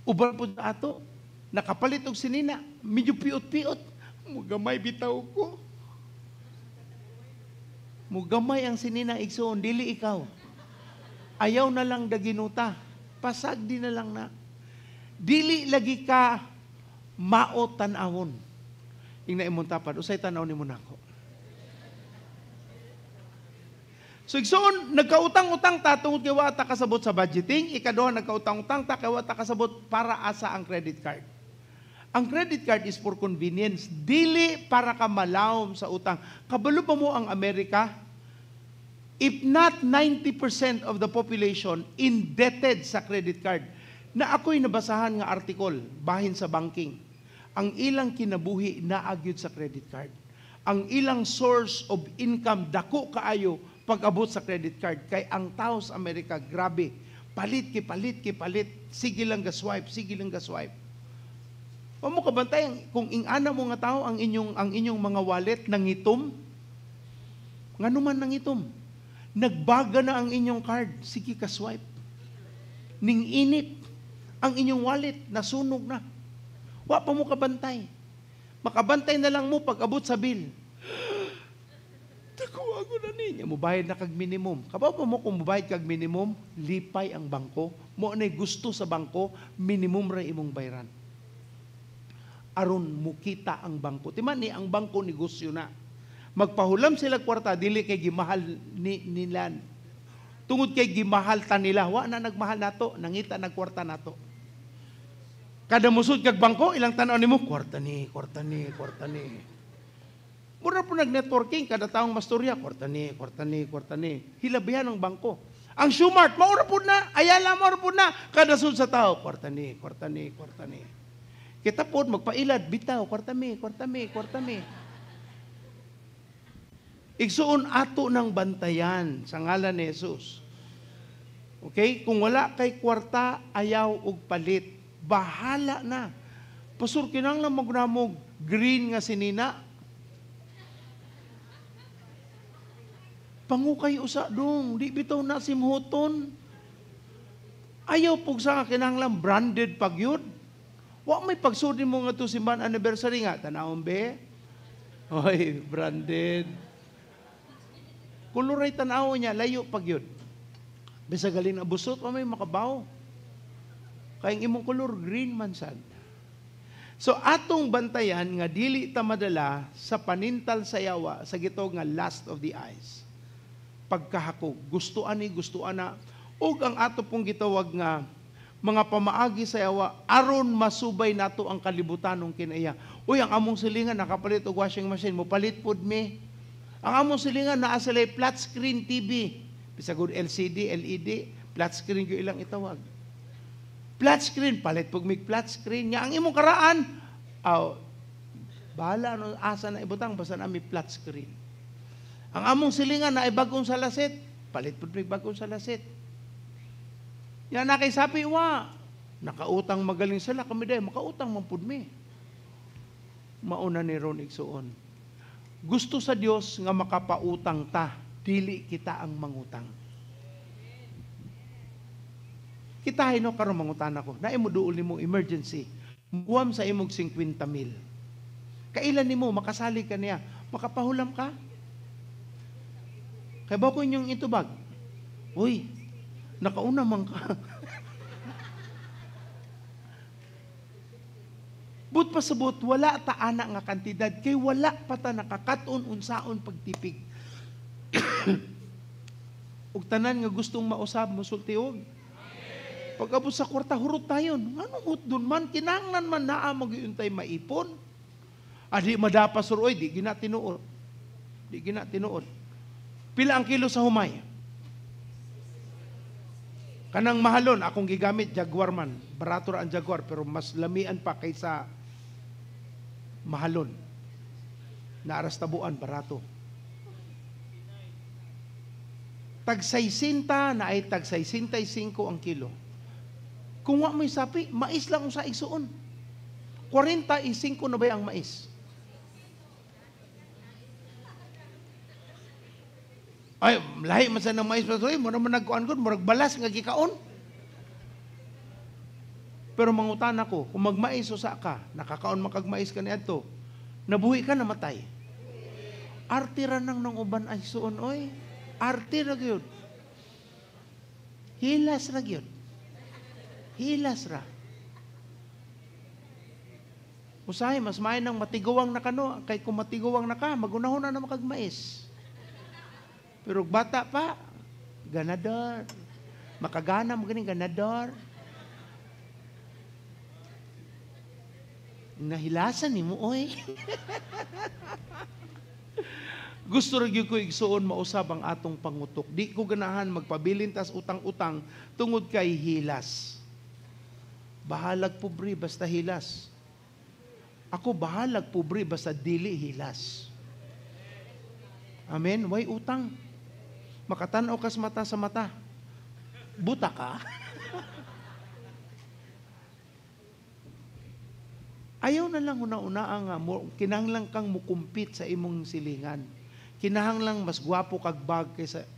Uban po sa ato, nakapalit og sinina, medyo piot-piot. Mugamay bitaw ko. Mugamay ang sinina igsoon, dili ikaw. Ayaw na lang daginuta. Pasag di na lang na. Dili lagi ka mao tan-awon. Ing naimong tapad, usay tanaw ni mo nako. So igsoon, nagkautang-utang ta tungod kay wa ta kasabot sa budgeting, ikaduha nagkautang-utang ta kay wa ta kasabot para asa ang credit card. Ang credit card is for convenience, dili para ka malawom sa utang. Kabalo pa mo ang Amerika? If not 90% of the population indebted sa credit card. Na ako'y nabasahan nga article, bahin sa banking. Ang ilang kinabuhi naagyod sa credit card. Ang ilang source of income dako kaayo pag-abot sa credit card. Kay ang tao sa Amerika, grabe. Palit, sige lang ga-swipe. Mo kabantay, kung ingana mo nga tao, ang inyong mga wallet nangitom, nga naman nangitom, nagbaga na ang inyong card, sige ka-swipe. Ning init, ang inyong wallet, nasunog na. Wa pa mo kabantay. Makabantay na lang mo pag-abot sa bill. Takuha ko na niya. Mubayad na kag minimum. Kabaw pa mo kung mubayad kag minimum, lipay ang bangko. Mo na gusto sa bangko, minimum ra imong bayran. Aron mukita ang bangko. Timan ni ang bangko negosyo na. Magpahulam sila kwarta, dili kay gimahal nila. Tungod kay gimahal ta nila, wa na nagmahal nato, nangita nagkwarta nato. Kada musud kag bangko, ilang tanaw nimo, kwarta ni. Mura po nag-networking, kada taong mastorya, kwarta ni. Hilabihan ang bangko. Ang Shumart, maura po na, Ayala, maura po na, kada sud sa tao, kwarta ni. Kita po, magpailad, bitaw, kwarta mi. Igsuon ato ng bantayan sa ngalan ni Jesus. Okay? Kung wala kay kwarta, ayaw og palit. Bahala na. Pasur, kinang lang magnamog green nga sinina. Pangukay usa dong, di bitaw na simhuton. Ayaw pug sa kinahanglan branded pagyud. Wa may pagsudi mo nga to simbahan anniversary nga tanawon be. Oy, branded. Kuluray tanaw niya, layo pagyud. Bisa galing na busot, wa may makabaw. Kayang imong kulor green man sad. So atong bantayan nga dili ta madala sa panintal sa yawa sa gitog nga lust of the eyes. Pagkahakog, gusto na, ug ang ato pong gitawag nga mga pamaagi sa yawa, aron masubay nato ang kalibutanong kinaya. Uy, ang among silingan, nakapalit og washing machine, mo palit pod me. Ang among silingan, naa sila flat screen TV. Bisagod LCD, LED, flat screen ko ilang itawag. Flat screen, palit pog mig flat screen niya. Ang imong karaan, bahala, asa na ibutang, basta na may flat screen. Ang among silingan na ay bagong salasit, palit po may bagong salasit. Yan na kay sapi, nakautang magaling sila, kami dahil makautang mampud mi. Mauna ni Ron igsuon. Gusto sa Dios nga makapautang ta, dili kita ang mangutang. Kita no karon mangutan ako, na imo duol nimo emergency, muwam sa imong 50,000. Kailan nimo makasalig ka niya, makapahulam ka? Kaya ba ko inyong itubag? Uy, nakauna man ka. But pasabot, wala ta ana nga kantidad, kay wala pa ta nakakaton unsaon pagtipig. Ug tanan nga gustong mausab, musultiog. Pag-abot sa kwarta, hurot tayo. Anong hut dun man? Kinanglan man naa mag-iuntay maipon. Di madapas suroy, di gina tinuod. Pila ang kilo sa humay? Kanang mahalon, akong gigamit, Jaguar man. Barato ra ang Jaguar, pero mas lamian pa kaysa mahalon. Naaras tabuan, barato. Tag-60 na ay tag-65 ang kilo. Kung wa may sapi, mais lang sa igsuon. 45 na ba ang mais? Ay, lahi man sa ng mais pasoy, mo naman nagkuan ko, murag balas nga gikaon. Pero mangutan ako, kung magmais usa ka, nakakaon makagmais ka niadto, nabuhi ka namatay. Arte ra nang uban ay suon oy. Arte ra gyud. Hilas ra gyud. Hilas ra. Usahay, mas main ng matiguwang na kano. Kay kung matiguwang na ka, magunahon na makagmais. Pero bata pa, ganador. Makagana, magaling ganador. Nahilasan ni mo, oy. Gusto rin ko igsuon mausab ang atong pangutok. Di ko ganahan magpabilin tas utang-utang tungod kay hilas. Bahalag pobre basta hilas. Ako bahalag pobre basta dili hilas. Amen? Way utang. Makatanaw kas mata sa mata. Buta ka. Ayaw na lang una-una ang kinahanglan kang mukumpit sa imong silingan. Kinahanglan mas gwapo kag bag kaysa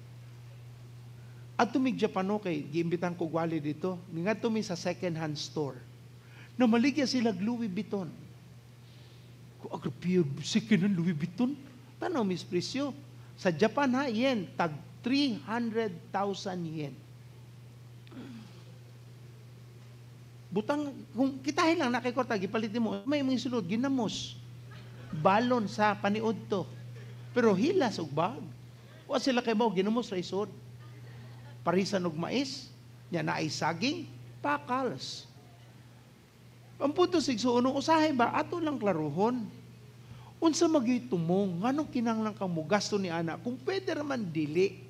at tumig Japano kay giimbitan ko gwali dito. Nga tumi sa second hand store. Na maligya sila Louis Vuitton. Ko agrapia second hand Louis Vuitton. Tanaw mis presyo. Sa Japan ha, yen tag 300,000 yen. Butang, kung kitahin lang nakikota, gipalitin mo, may mga sulod, ginamos. Balon sa paniod to. Pero hilas og bag. O sila kay mo, ginamos sa isod. Parisan og mais, nya na ay saging, pakals. Ang punto sigsuon, usahay ba, ato lang klaruhon. Unsa magitumong, nganong kinahanglan kang mo gasto ni anak, kung pwede raman dili.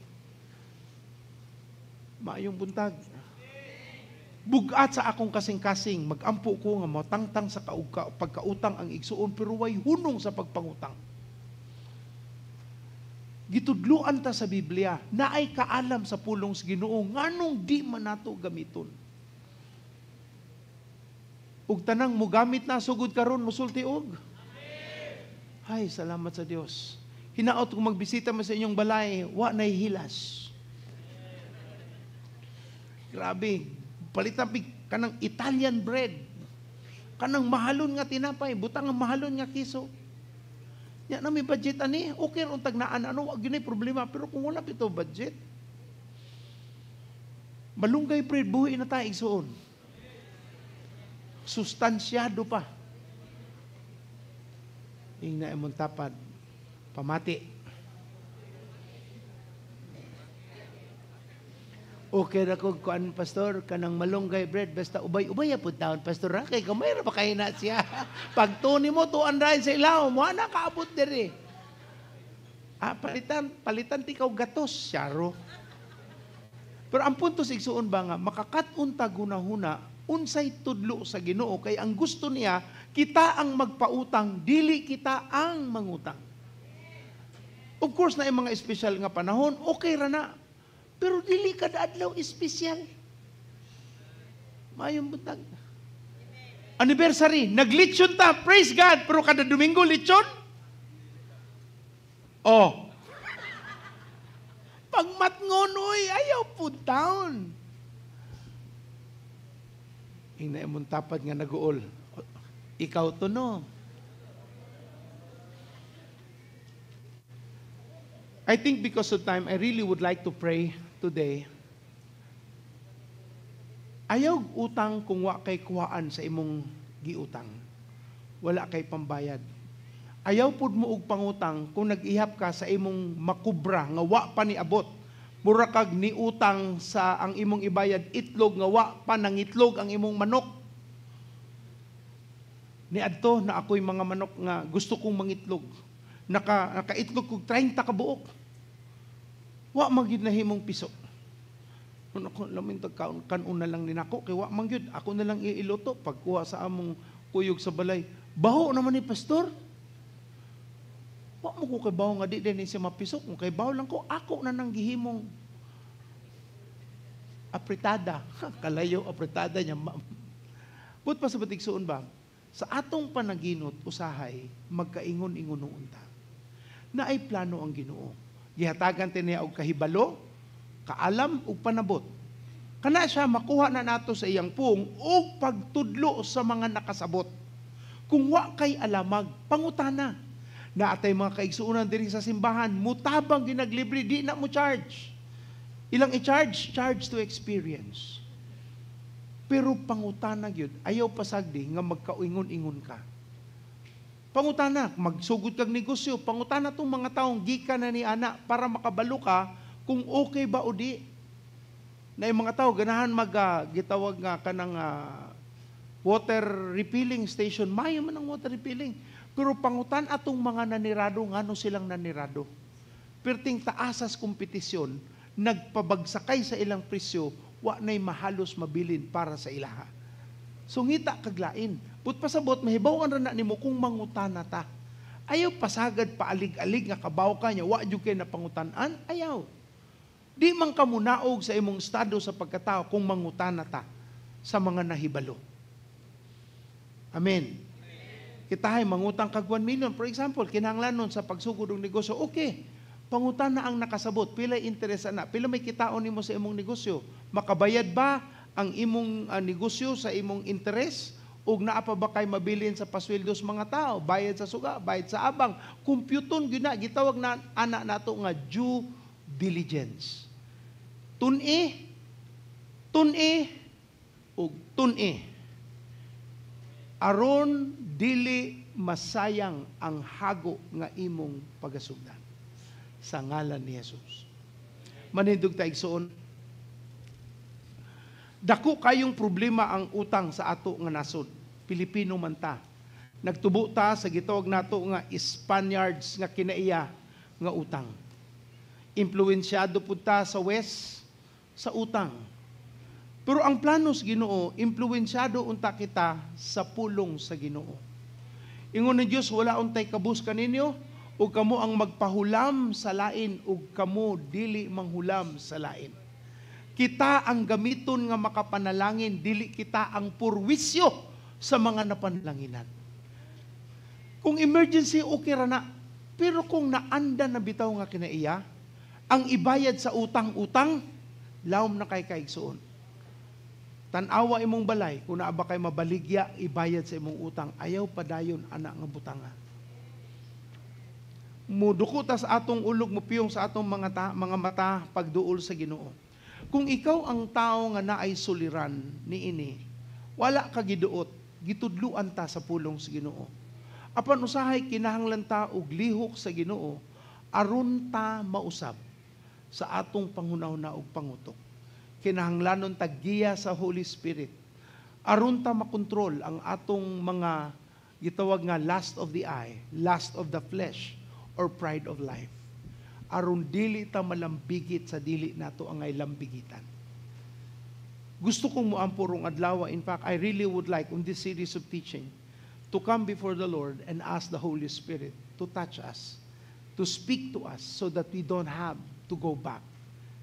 Maayong buntag. Bugat sa akong kasing-kasing, magampo ko nga matangtang sa pagkautang ang igsuon, pero way hunong sa pagpangutang. Gitudluan ta sa Biblia, na ay kaalam sa pulong sa Ginoo, nganong di man nato gamiton. Ug tanang mo gamit na, sugod karon musulti og. Ay, salamat sa Dios. Hinaot kung magbisita mo sa inyong balay, wa na'y hilas. Grabe. Palitan kanang Italian bread. Kanang mahalon nga tinapay, butang ang mahalon nga kiso. Ya na may budget ani, okay ron tagnaan ano, wag yun ay problema, pero kung wala pito budget. Malunggay bread, buhi na tayo igsuon. Sustansyado pa. Ing na imong tapad, pamati. Okay ra ko kuan pastor kanang malunggay bread basta ubay-ubay pud taon pastor ra kay gamay ra ba kay na siya. Pag tuni mo tuan ra sa ilaw mo ana kaabot diri. Palitan ti kaw gatos syaro. Pero ang punto sigsuon ba nga makakat-on ta gunahuna unsay tudlo sa Ginoo kay ang gusto niya kita ang magpautang dili kita ang mangutang. Of course na yung mga espesyal nga panahon okay ra na. Pero dili kada adlaw espesyal. Mayong butag. Anniversary, naglitsyon ta, praise God, pero kada Domingo litsyon? Oh. Pagmatngon, oy, ayaw po down. Hingna imong tapad nga naguol. Ikaw to no. I think because of time, I really would like to pray today. Ayaw utang kung wa kay kuhaan sa imong giutang. Wala kay pambayad. Ayaw pud mo og pangutang kung nag-ihap ka sa imong makubra nga wa pa ni abot. Mura kag ni utang sa ang imong ibayad itlog nga wa pa nangitlog ang imong manok. Ni adto na ako'y mga manok nga gusto kong mangitlog. Nakaitlog kog 30 ka buok. Wa magid na himong piso. Kung ako lamin kanon na lang ninako kay wa mangyud ako na lang iiluto pagkuha sa among kuyog sa balay. Baho naman ni pastor. Wa mo ko kay baho nga di din siya mapisok. Kung kay baho lang ko ako na nang gihimong apritada. Kalayo apritada niya. But pa sa batigsuon ba? Sa atong panaginot usahay magkaingon-ingon unta. Na ay plano ang Ginoo. Gihatagan niya og kahibalo, kaalam ug panabot. Kana siya makuha na nato sa iyang pung og pagtudlo sa mga nakasabot. Kung wa kay alamag, pangutana. Na atay mga kaigsuonan diri sa simbahan, mutabang ginaglibre, di na mo charge. Ilang i-charge? Charge to experience. Pero pangutana gyud, ayaw pasagdi nga magkaingon-ingon ka. Pangutana, magsugod kag negosyo, pangutana tong mga taong gikan na ni ana para makabalo ka kung okay ba o di. Na yung mga tao ganahan gitawag nga kanang water refilling station, mayo man ang water refilling. Pero pangutan atong mga nanirado, ngano silang nanirado. Perting taasas kompetisyon, nagpabagsakay sa ilang presyo, wa na'y mahalos mabilin para sa ilaha. So ngita kaglain. But pasabot, mahibawan rin na nimo kung mangutana ta. Ayaw pasagad paalig-alig nga kabaw ka niya, wa jud kay napangutanan, ayaw. Di man ka munaog sa imong estado sa pagkatao kung mangutana ta sa mga nahibalo. Amen. Kita ay mangutang kag 1 million. For example, kinahanglanon sa pagsugod ng negosyo, okay. Pangutana ang nakasabot, pila interest na, pila may kitaon nimo sa imong negosyo. Makabayad ba ang imong negosyo sa imong interest? Ug naa pa ba kay mabilin sa pasweldos mga tao, bayad sa suga, bayad sa abang, kompyuton gyud na gitawag na ana nato nga due diligence. Tun-i ug tun-i. Aron dili masayang ang hago nga imong pagasugdan. Sa ngalan ni Jesus. Manindog ta igsoon. Dako kayong problema ang utang sa ato nga nasod. Pilipino man ta. Nagtubo ta sa gitawag nato nga Spaniards nga kinaiya nga utang. Impluwensyado pud ta sa West sa utang. Pero ang planos Ginoo, impluwensyado unta kita sa pulong sa Ginoo. Ingon ni Dios, wala untay kabus kaninyo ug kamo ang magpahulam sa lain ug kamo dili manghulam sa lain. Kita ang gamiton nga makapanalangin, dili kita ang purwisyo sa mga napanlanginan. Kung emergency, okay ra na. Pero kung naanda na bitaw nga kinaiya, ang ibayad sa utang-utang, lawom na kay kaigsuon. Tanawa imong balay, kung naa ba kay mabaligya, ibayad sa imong utang, ayaw padayon anak nga butanga. Muduko ta sa atong ulog, mupiyong sa atong mga mata, pagduol sa Ginoo. Kung ikaw ang tao nga naay suliran niini, wala ka giduot, gitudluan ta sa pulong sa Ginoo. Apan usahay kinahanglan ta og lihok sa Ginoo aron ta mausab sa atong panghunahuna ug pangutok. Kinahanglanon ta giya sa Holy Spirit aron ta makontrol ang atong mga gitawag nga lust of the eye, lust of the flesh, or pride of life. Aron dili ta malambigit sa dili nato ang ay lambigitan. Gusto kong muampurong adlaw. In fact, I really would like on this series of teaching to come before the Lord and ask the Holy Spirit to touch us, to speak to us so that we don't have to go back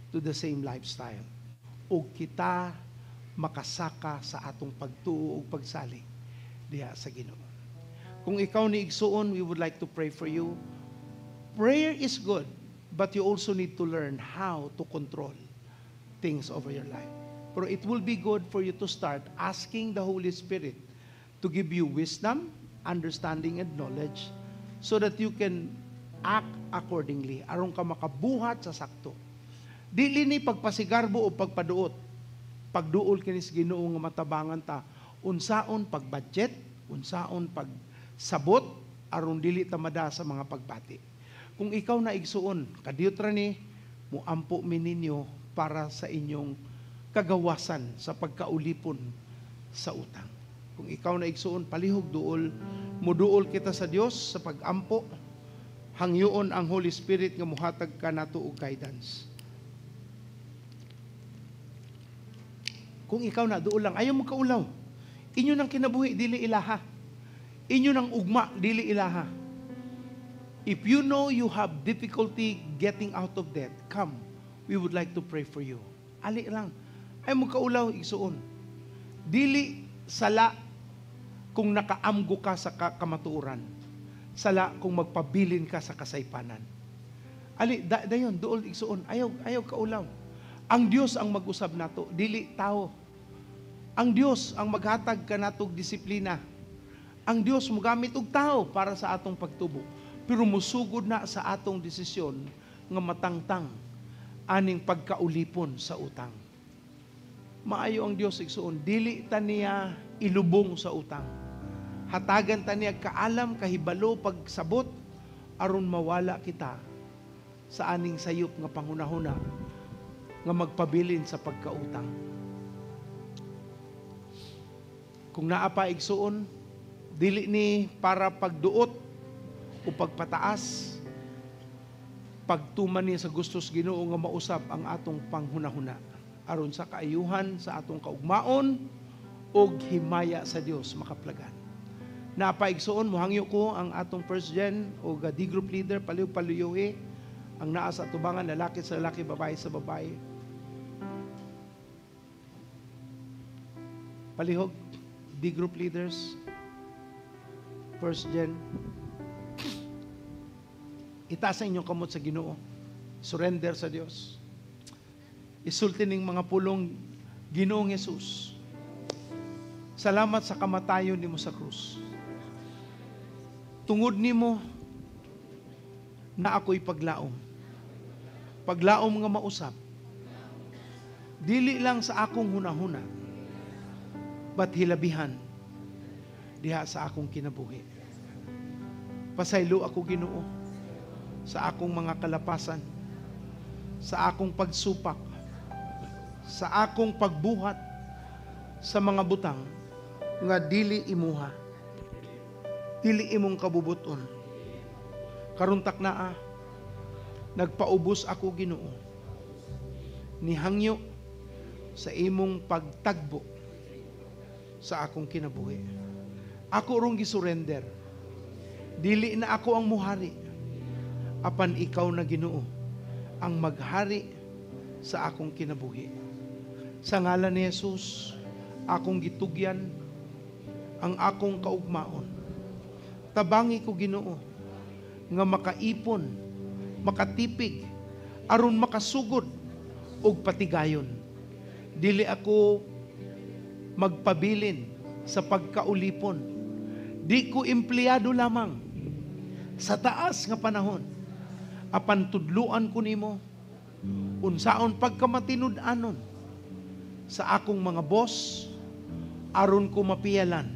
to the same lifestyle. O kita makasaka sa atong pagtuo o pagsalig diha sa Ginoo. Kung ikaw ni igsuon, we would like to pray for you. Prayer is good. But you also need to learn how to control things over your life. Pero it will be good for you to start asking the Holy Spirit to give you wisdom, understanding, and knowledge so that you can act accordingly. Aron ka makabuhat sa sakto. Dili ni pagpasigarbo o pagpaduot. Pagduol kini sa Ginoo nga matabangan ta. Unsaon pagbudget, unsaon pagsabot, aron dili ta mada sa mga pagbati. Kung ikaw na igsuon, kadiyot ra ni, muampo mininyo para sa inyong kagawasan sa pagkaulipon sa utang. Kung ikaw na igsuon, palihog duol, muduol kita sa Dios sa pagampo, hangyoon ang Holy Spirit nga muhatag ka nato og guidance. Kung ikaw na duol lang, ayaw mo kaulaw. Inyo nang kinabuhi, dili ilaha. Inyo nang ugma, dili ilaha. If you know you have difficulty getting out of debt, come. We would like to pray for you. Ali lang. Ay mo kaulaw, igsuon. Dili sala kung nakaamgo ka sa kamatuuran. Sala kung magpabilin ka sa kasaypanan. Ali, dayon, dool igsuon. Ayaw kaulaw. Ang Dios ang mag-usab nato, dili tao. Ang Dios ang maghatag ka natog disiplina. Ang Dios mogamit og tao para sa atong pagtubo. Pero musugod na sa atong desisyon nga matangtang aning pagkaulipon sa utang. Maayo ang Dios igsuon, dili ta niya ilubong sa utang. Hatagan ta niya kaalam, kahibalo, pagsabot, aron mawala kita sa aning sayop nga panghunahuna nga magpabilin sa pagkautang. Kung naa pa igsuon, dili ni para pagduot o pagpataas, pagtuman niya sa gustos Ginoo nga mausab ang atong panghunahuna aron sa kaayuhan sa atong kaugmaon og himaya sa Dios makaplagan. Napaigsuon mohangyo ko ang atong first gen o D group leader paliw-paluyohi ang naa sa atubangan, lalaki sa lalaki, babae sa babae. Palihog, D group leaders, first gen. Itaas ang inyong kamot sa Ginoo. Surrender sa Dios. Isulti ning mga pulong Ginoong Hesus. Salamat sa kamatayon nimo sa krus. Tungod nimo na ako'y paglaom. Paglaom nga mausap. Dili lang sa akong hunahuna, but hilabihan diha sa akong kinabuhi. Pasaylo ako Ginoo sa akong mga kalapasan, sa akong pagsupak, sa akong pagbuhat sa mga butang nga dili imuha, dili imong kabubuton. Karon taknaa, nagpaubos ako Ginoo, nihangyo sa imong pagtagbo sa akong kinabuhi. Ako rong gisurrender. Dili na ako ang muhari, apan ikaw na Ginoo ang maghari sa akong kinabuhi. Sa ngalan ni Jesus, akong gitugyan ang akong kaugmaon. Tabangi ko Ginoo nga makaipon, makatipig, aron makasugod og patigayon. Dili ako magpabilin sa pagkaulipon. Di ko empleyado lamang sa taas nga panahon. Apan tudluan ko nimo unsaon pagkamatinud-anon sa akong mga boss aron ko mapiyalan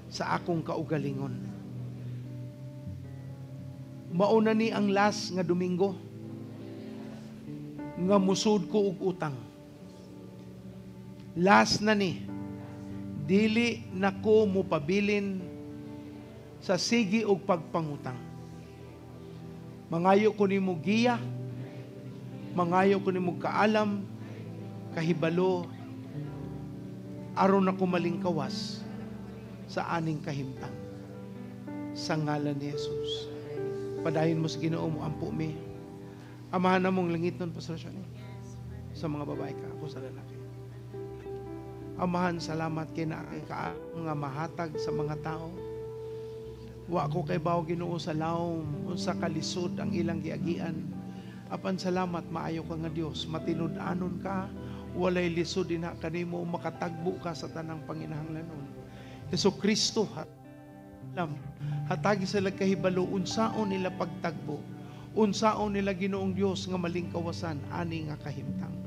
sa akong kaugalingon. Mauna ni ang last nga Domingo nga musud ko og utang. Last na ni, dili nako mo pabilin sa sige og pagpangutang. Mangayo ko nimo giya, mangayo ko nimo kaalam, kahibalo, aron ako malingkawas sa aning kahimtang. Sa ngalan ni Jesus. Padayon mo sa Ginoo mo, ampo mi. Amahan na mong langiton, Pastor Shani. Sa mga babae ka, ako sa lalaki. Amahan, salamat kay na nga mahatag sa mga tao. Wa ko kay bawo Ginoo sa laom, unsa kalisod ang ilang giagian. Apan salamat, maayo ka nga Dios, matinud-anon ka, walay lisod din kanimo, makatagbo ka sa tanang panginahanglanon. Jesucristo, hatagi sila kahibalo, unsaon nila pagtagbo, unsaon nila Ginoong Dios nga malingkawasan ani nga kahimtang.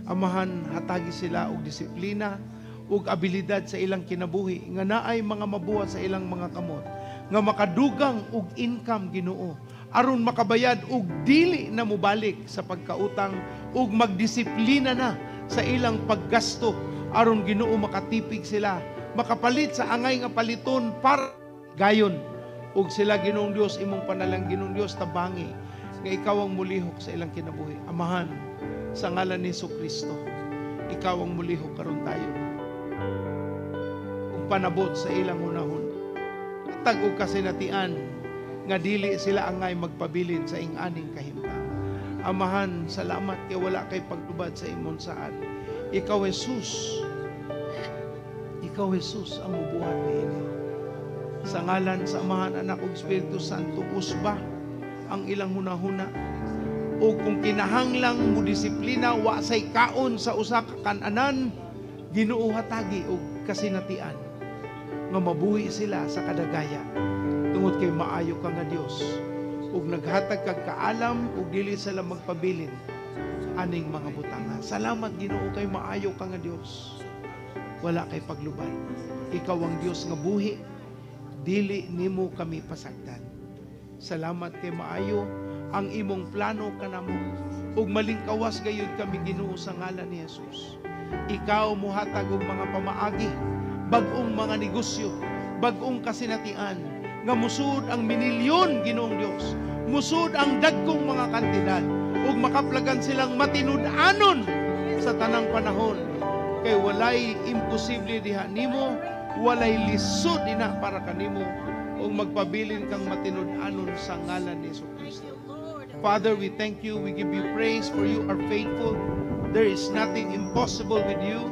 Amahan, hatagi sila og disiplina ug abilidad sa ilang kinabuhi nga naay mga mabuhat sa ilang mga kamot nga makadugang og income Ginoo aron makabayad og dili na mobalik sa pagkautang ug magdisiplina na sa ilang paggasto aron Ginoo makatipig sila makapalit sa angay nga paliton para gayon ug sila Ginoong Dios imong panalang Ginoong Dios tabangi nga ikaw ang mulihok sa ilang kinabuhi. Amahan sa ngalan ni Jesucristo, ikaw ang mulihok karon tayo ug panabot sa ilang hunahon. Tag og kasinatian nga dili sila angay magpabilin sa ing-aning kahimtang. Amahan, salamat kay wala kay pagtubad sa imong saad. Ikaw Jesus, ikaw Jesus ang mubuhat niini. Sa ngalan sa Amahan, Anak ug Espiritu Santo, usba ang ilang hunahuna. O kung kinahanglang mo disiplina, wa say kaon sa usa ka kan-anan, Ginoo hatagi og kasinatian nga mabuhi sila sa kadagaya tungod kay maayo ka nga Dios ug naghatag kag kaalam ug dili sila magpabilin aning mga butanga. Salamat Ginoo kay maayo ka nga Dios, wala kay paglubay. Ikaw ang Dios nga buhi, dili nimo kami pasagdan. Salamat kay maayo ang imong plano kanamo ug malingkawas gayud kami Ginoo sa ngalan ni Jesus. Ikaw muhatag og mga pamaagi, bag-ong mga negosyo, bag-ong kasinatian nga musud ang minilyon Ginoong Dios, musud ang dagkong mga kantidad ug makaplagan silang matinud-anon sa tanang panahon. Kay walay imposible diha nimo, walay lisod ina para kanimo ug magpabilin kang matinud-anon sa ngalan ni Jesucristo. Father, we thank you, we give you praise for you are faithful. There is nothing impossible with you,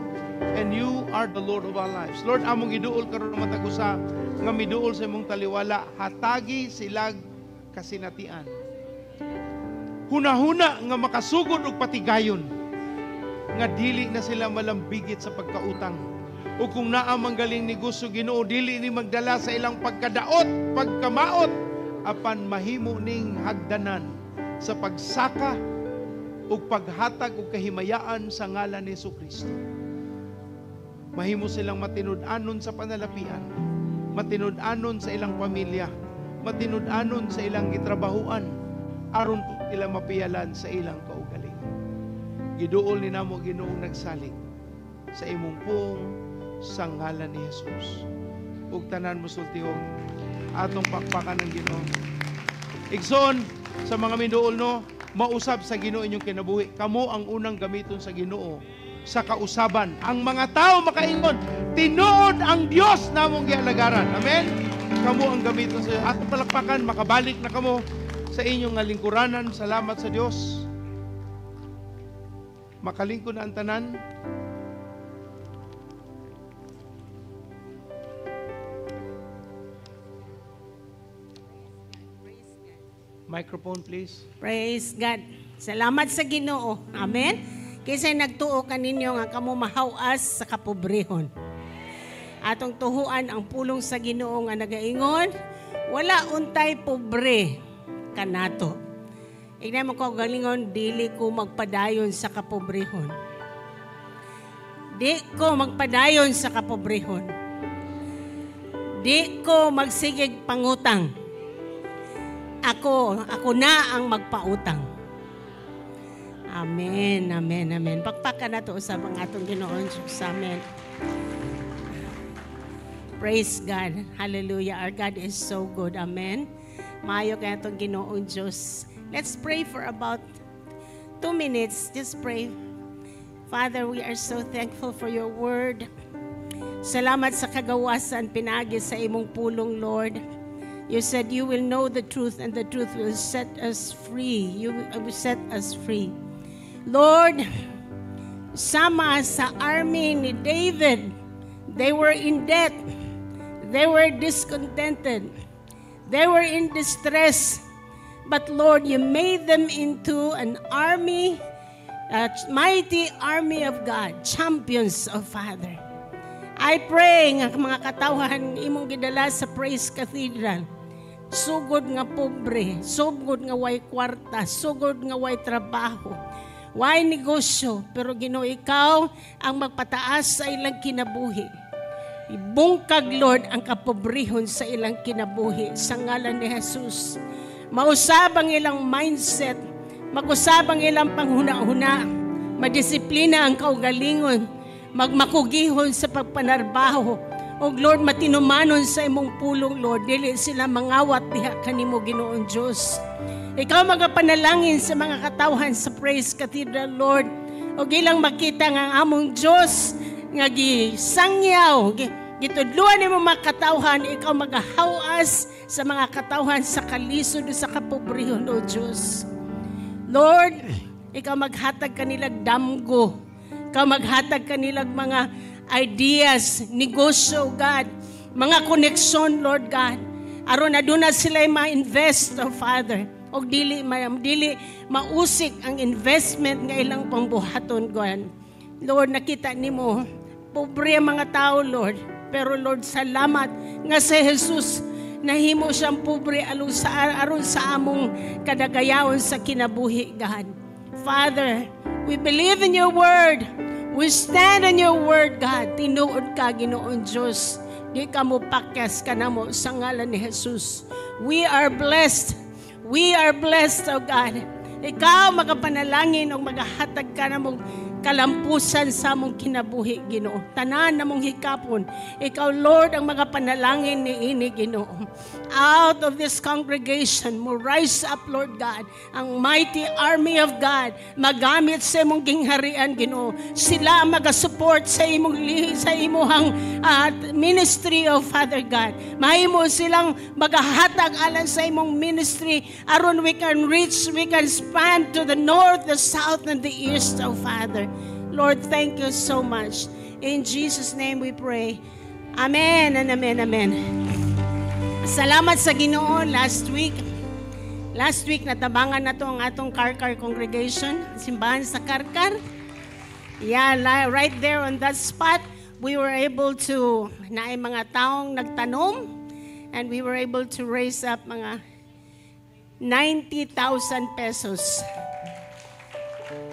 and you are the Lord of our lives. Lord, among iduol karon matagusa nga miduol sa imong taliwala, hatagi silag kasinatian. Hunahuna nga makasugod og patigayon nga dili na sila malambigit sa pagkautang. O kung naa manggaling negosyo Ginoo, dili ni magdala sa ilang pagkadaot, pagkamaot, apan mahimo ning hagdanan sa pagsaka o paghatag o kahimayaan sa ngalan ni Jesucristo. Mahimo silang matinud-anon sa panalapian, matinud-anon sa ilang pamilya, matinud-anon sa ilang gitrabahuan, aron ila mapiyalan sa ilang kaugalingon. Giduol ni namo Ginoong nagsalig sa imong pong sa ngalan ni Jesus. Ug tanan mo sultiho atong pakpakan ng Ginoo. Igsoon sa mga minduol no, mausab sa Ginoo inyong kinabuhi. Kamo ang unang gamiton sa Ginoo sa kausaban. Ang mga tao makaingon, tinuod ang Dios namong gialagaran. Amen. Kamo ang gamiton sa atong palakpakan, makabalik na kamo sa inyong lingkuranan. Salamat sa Dios. Makalingkod na ang tanan. Microphone, please. Praise God. Salamat sa Ginoo. Amen. Kaysa nagtuo kaninyo nga kamo mahawas sa kapobrehon. Atong tuhuan ang pulong sa Ginoo nga nagaingon, wala untay pobre kanato. Igna mo ko galingon, dili ko magpadayon sa kapobrehon. Di ko magpadayon sa kapobrehon. Di ko magsigig pangutang. Ako na ang magpautang. Amen, amen, amen. Pakpakan na to sa mga atong Ginoon sa amen. Praise God. Hallelujah. Our God is so good. Amen. Maayo kaya itong Ginoong Diyos. Let's pray for about 2 minutes. Just pray. Father, we are so thankful for your word. Salamat sa kagawasan pinagi sa imong pulong, Lord. You said you will know the truth and the truth will set us free. You will set us free. Lord, sama sa army ni David, they were in debt. They were discontented. They were in distress. But Lord, you made them into an army, a mighty army of God, champions of Father. I pray nga mga katawhan imong gidala sa Praise Cathedral, sugod nga pobre, sugod nga way kwarta, sugod nga way trabaho, way negosyo, pero Ginoo ikaw ang magpataas sa ilang kinabuhi. Ibungkag Lord ang kapobrehon sa ilang kinabuhi sa ngalan ni Jesus. Mausab ang ilang mindset, mag-usab ang ilang panghuna-huna, madisiplina ang kaugalingon, magmakugihon sa pagpanarbaho. O Lord, matinumanon sa imong pulong, Lord, dili sila mangawat diha kanimo Ginoong Diyos. Ikaw magapanalangin sa mga katawhan sa Praise Cathedral, Lord. O gilang makita nga ang among Diyos nga gisangyaw, gitudluan nimo mga katawhan, ikaw magahawas sa mga katawhan sa kalisod sa kapobrehon, O Diyos. Lord, ikaw maghatag kanilag damgo. Ikaw maghatag kanilag mga ideas, negosyo, God, mga koneksyon, Lord God. Aron na doon na sila ma-invest, oh Father. O dili mausik ang investment nga ilang pambuhaton, God. Lord, nakita nimo, pobre ang mga tao, Lord. Pero Lord, salamat nga sa Jesus, nahimo siyang pobre aron sa among kadagayawon sa kinabuhi, God. Father, we believe in your word. We stand on your word, God. Tinuod ka, Ginoon Diyos. Di ka mo pakyas ka na mo sa ngalan ni Jesus. We are blessed. We are blessed, O God. Ikaw magapanalangin o magahatag ka na mong kalampusan sa mong kinabuhi, Ginoo. Tanan na mong hikapon. Ikaw, Lord, ang magapanalangin ni ini, Ginoo. Out of this congregation, mo rise up, Lord God, ang mighty army of God, magamit sa imong gingharian, Ginoo. Sila magasupport sa imong sa imuhang ministry of Father God. Mahimo silang magahatag alang sa imong ministry aron we can reach, we can span to the north, the south, and the east, O Father. Lord, thank you so much. In Jesus' name we pray. Amen and amen, amen. Salamat sa Ginoo. Last week natabangan na to ang atong Karkar congregation, simbahan sa Karkar. Yeah, right there on that spot, we were able to, naay mga taong nagtanom, and we were able to raise up mga 90,000 pesos.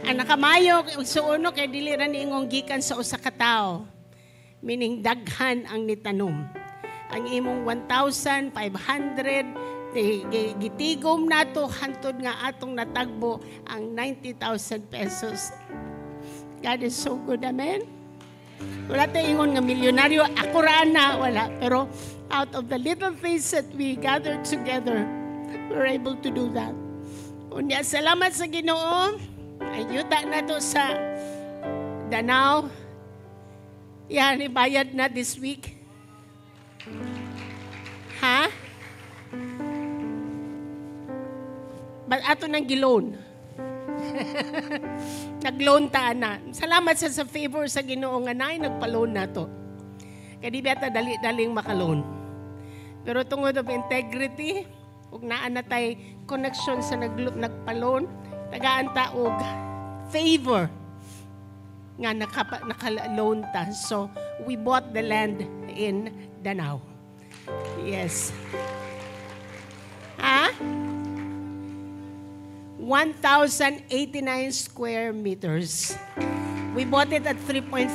Ang nakamayo, suuno kay dili ra niingong gikan sa usa ka tawo. Meaning daghan ang nitanom. Ang imong 1,500 gitigom nato hantod nga atong natagbo ang 90,000 pesos. God is so good, amen. Wala tayo ingon nga milyonaryo, ako na, wala. Pero out of the little things that we gathered together, we're able to do that. Unya, salamat sa Ginoo. Ayuda na to sa Danao. Yan, ibayad na this week. Ha? But ato nang giloan. Nag-loan ta na. Salamat sa favor sa Ginoo nga naay nagpa-loan na to. Kaya di bata dali-daling maka-loan. Pero tungod of integrity, ug naa na tay connection sa nagpa-loan, tagaan ta og favor nga naka-loan ta. So, we bought the land in Danao. Yes. 1,089 square meters. We bought it at 3.5.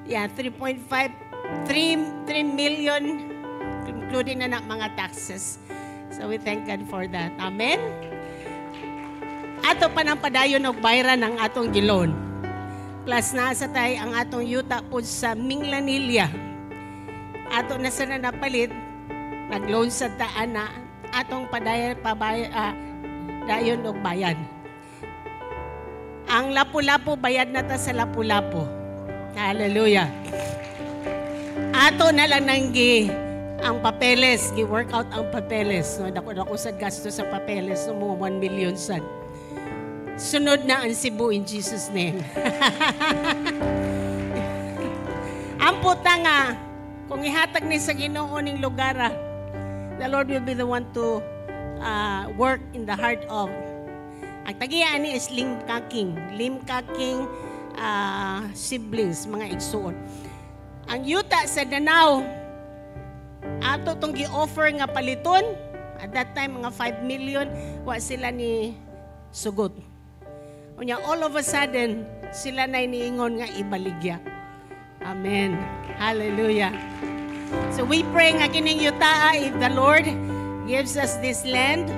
Yeah, 3.5. 3 million, including na mga taxes. So we thank God for that. Amen? Ato pa ng padayon og bayran ng atong gilon. Plus nasa tayo ang atong yuta po sa Minglanilla. Ato na sana napalit, nag-loan sa taan na atong dayon og bayan. Ang Lapu-Lapu, bayad na ta sa Lapu-Lapu. Hallelujah. Ato na lang nanggi ang papeles, gi-work out ang papeles. No, dako sa gasto sa papeles, no, mga 1 million sad. Sunod na ang Cebu in Jesus' name. Ang puta nga, kung ihatag ni sa Ginoo ning lugar, the Lord will be the one to work in the heart of. Ang tagiya ni is Limkaking siblings, mga igsuon. Ang yuta sa Danao, ato tong gi-offer nga paliton, at that time mga 5 million, wa sila ni sugot. Unya, all of a sudden, sila na iniingon nga ibaligya. Amen. Hallelujah. So we pray nga kining yuta, if the Lord gives us this land,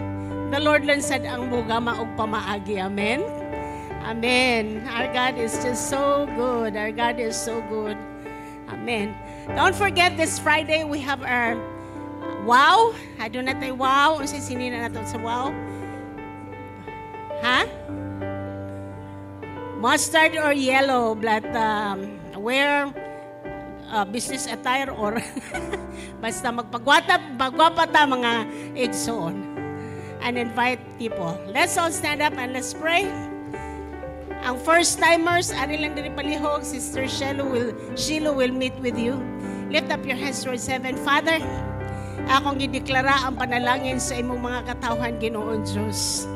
the Lord lansad ang mugama og pamaagi. Amen. Amen. Our God is just so good. Our God is so good. Amen. Don't forget this Friday we have our wow. I do not say wow. Unsa sinina nato sa wow? Ha? Mustard or yellow, but wear business attire or basta magpagwapa ta mga igsoon and invite people. Let's all stand up and let's pray. Ang first timers, ari lang diri palihog, Sister Sheila will meet with you. Lift up your hands towards heaven. Father, akong gideklara ang panalangin sa imong mga katawhan, Ginoon Diyos.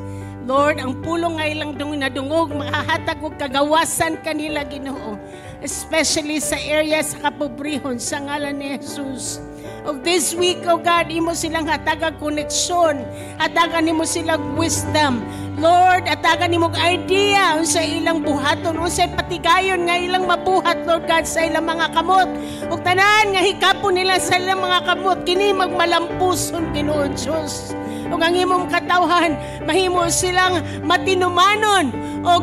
Lord, ang pulong ngay lang dungog, makahatag og kagawasan kanila, Ginoo. Especially sa area sa kapobrehon, sa ngalan ni Jesus. of this week, O God, imo silang hatagang koneksyon, hatagan nimo silang wisdom. Lord, hatagan nimo idea unsa ilang buhaton, unsa patigayon nga ilang mabuhat, Lord God, sa ilang mga kamot. Ug tanan nga hikapon nila sa ilang mga kamot, kini magmalampuson, Ginoo Dios. Ug ang imong katawhan, mahimo silang matinumanon o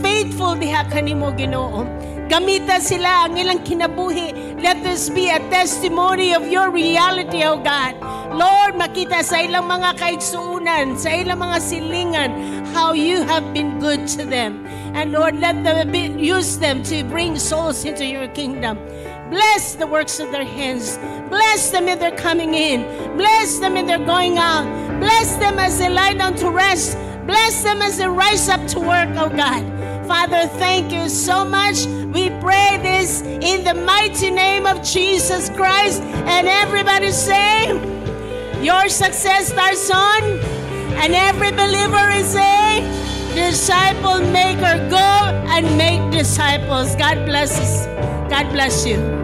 faithful diha kanimo, Ginoo. Gamita sila ang ilang kinabuhi. Let this be a testimony of your reality, O God. Lord, makita sa ilang mga kaigsuunan, sa ilang mga silingan, how you have been good to them. And Lord, let them use them to bring souls into your kingdom. Bless the works of their hands. Bless them in their coming in. Bless them in their going out. Bless them as they lie down to rest. Bless them as they rise up to work, O God. Father, thank you so much. We pray this in the mighty name of Jesus Christ. And everybody say, your success starts on. And every believer is a disciple maker. Go and make disciples. God bless us. God bless you.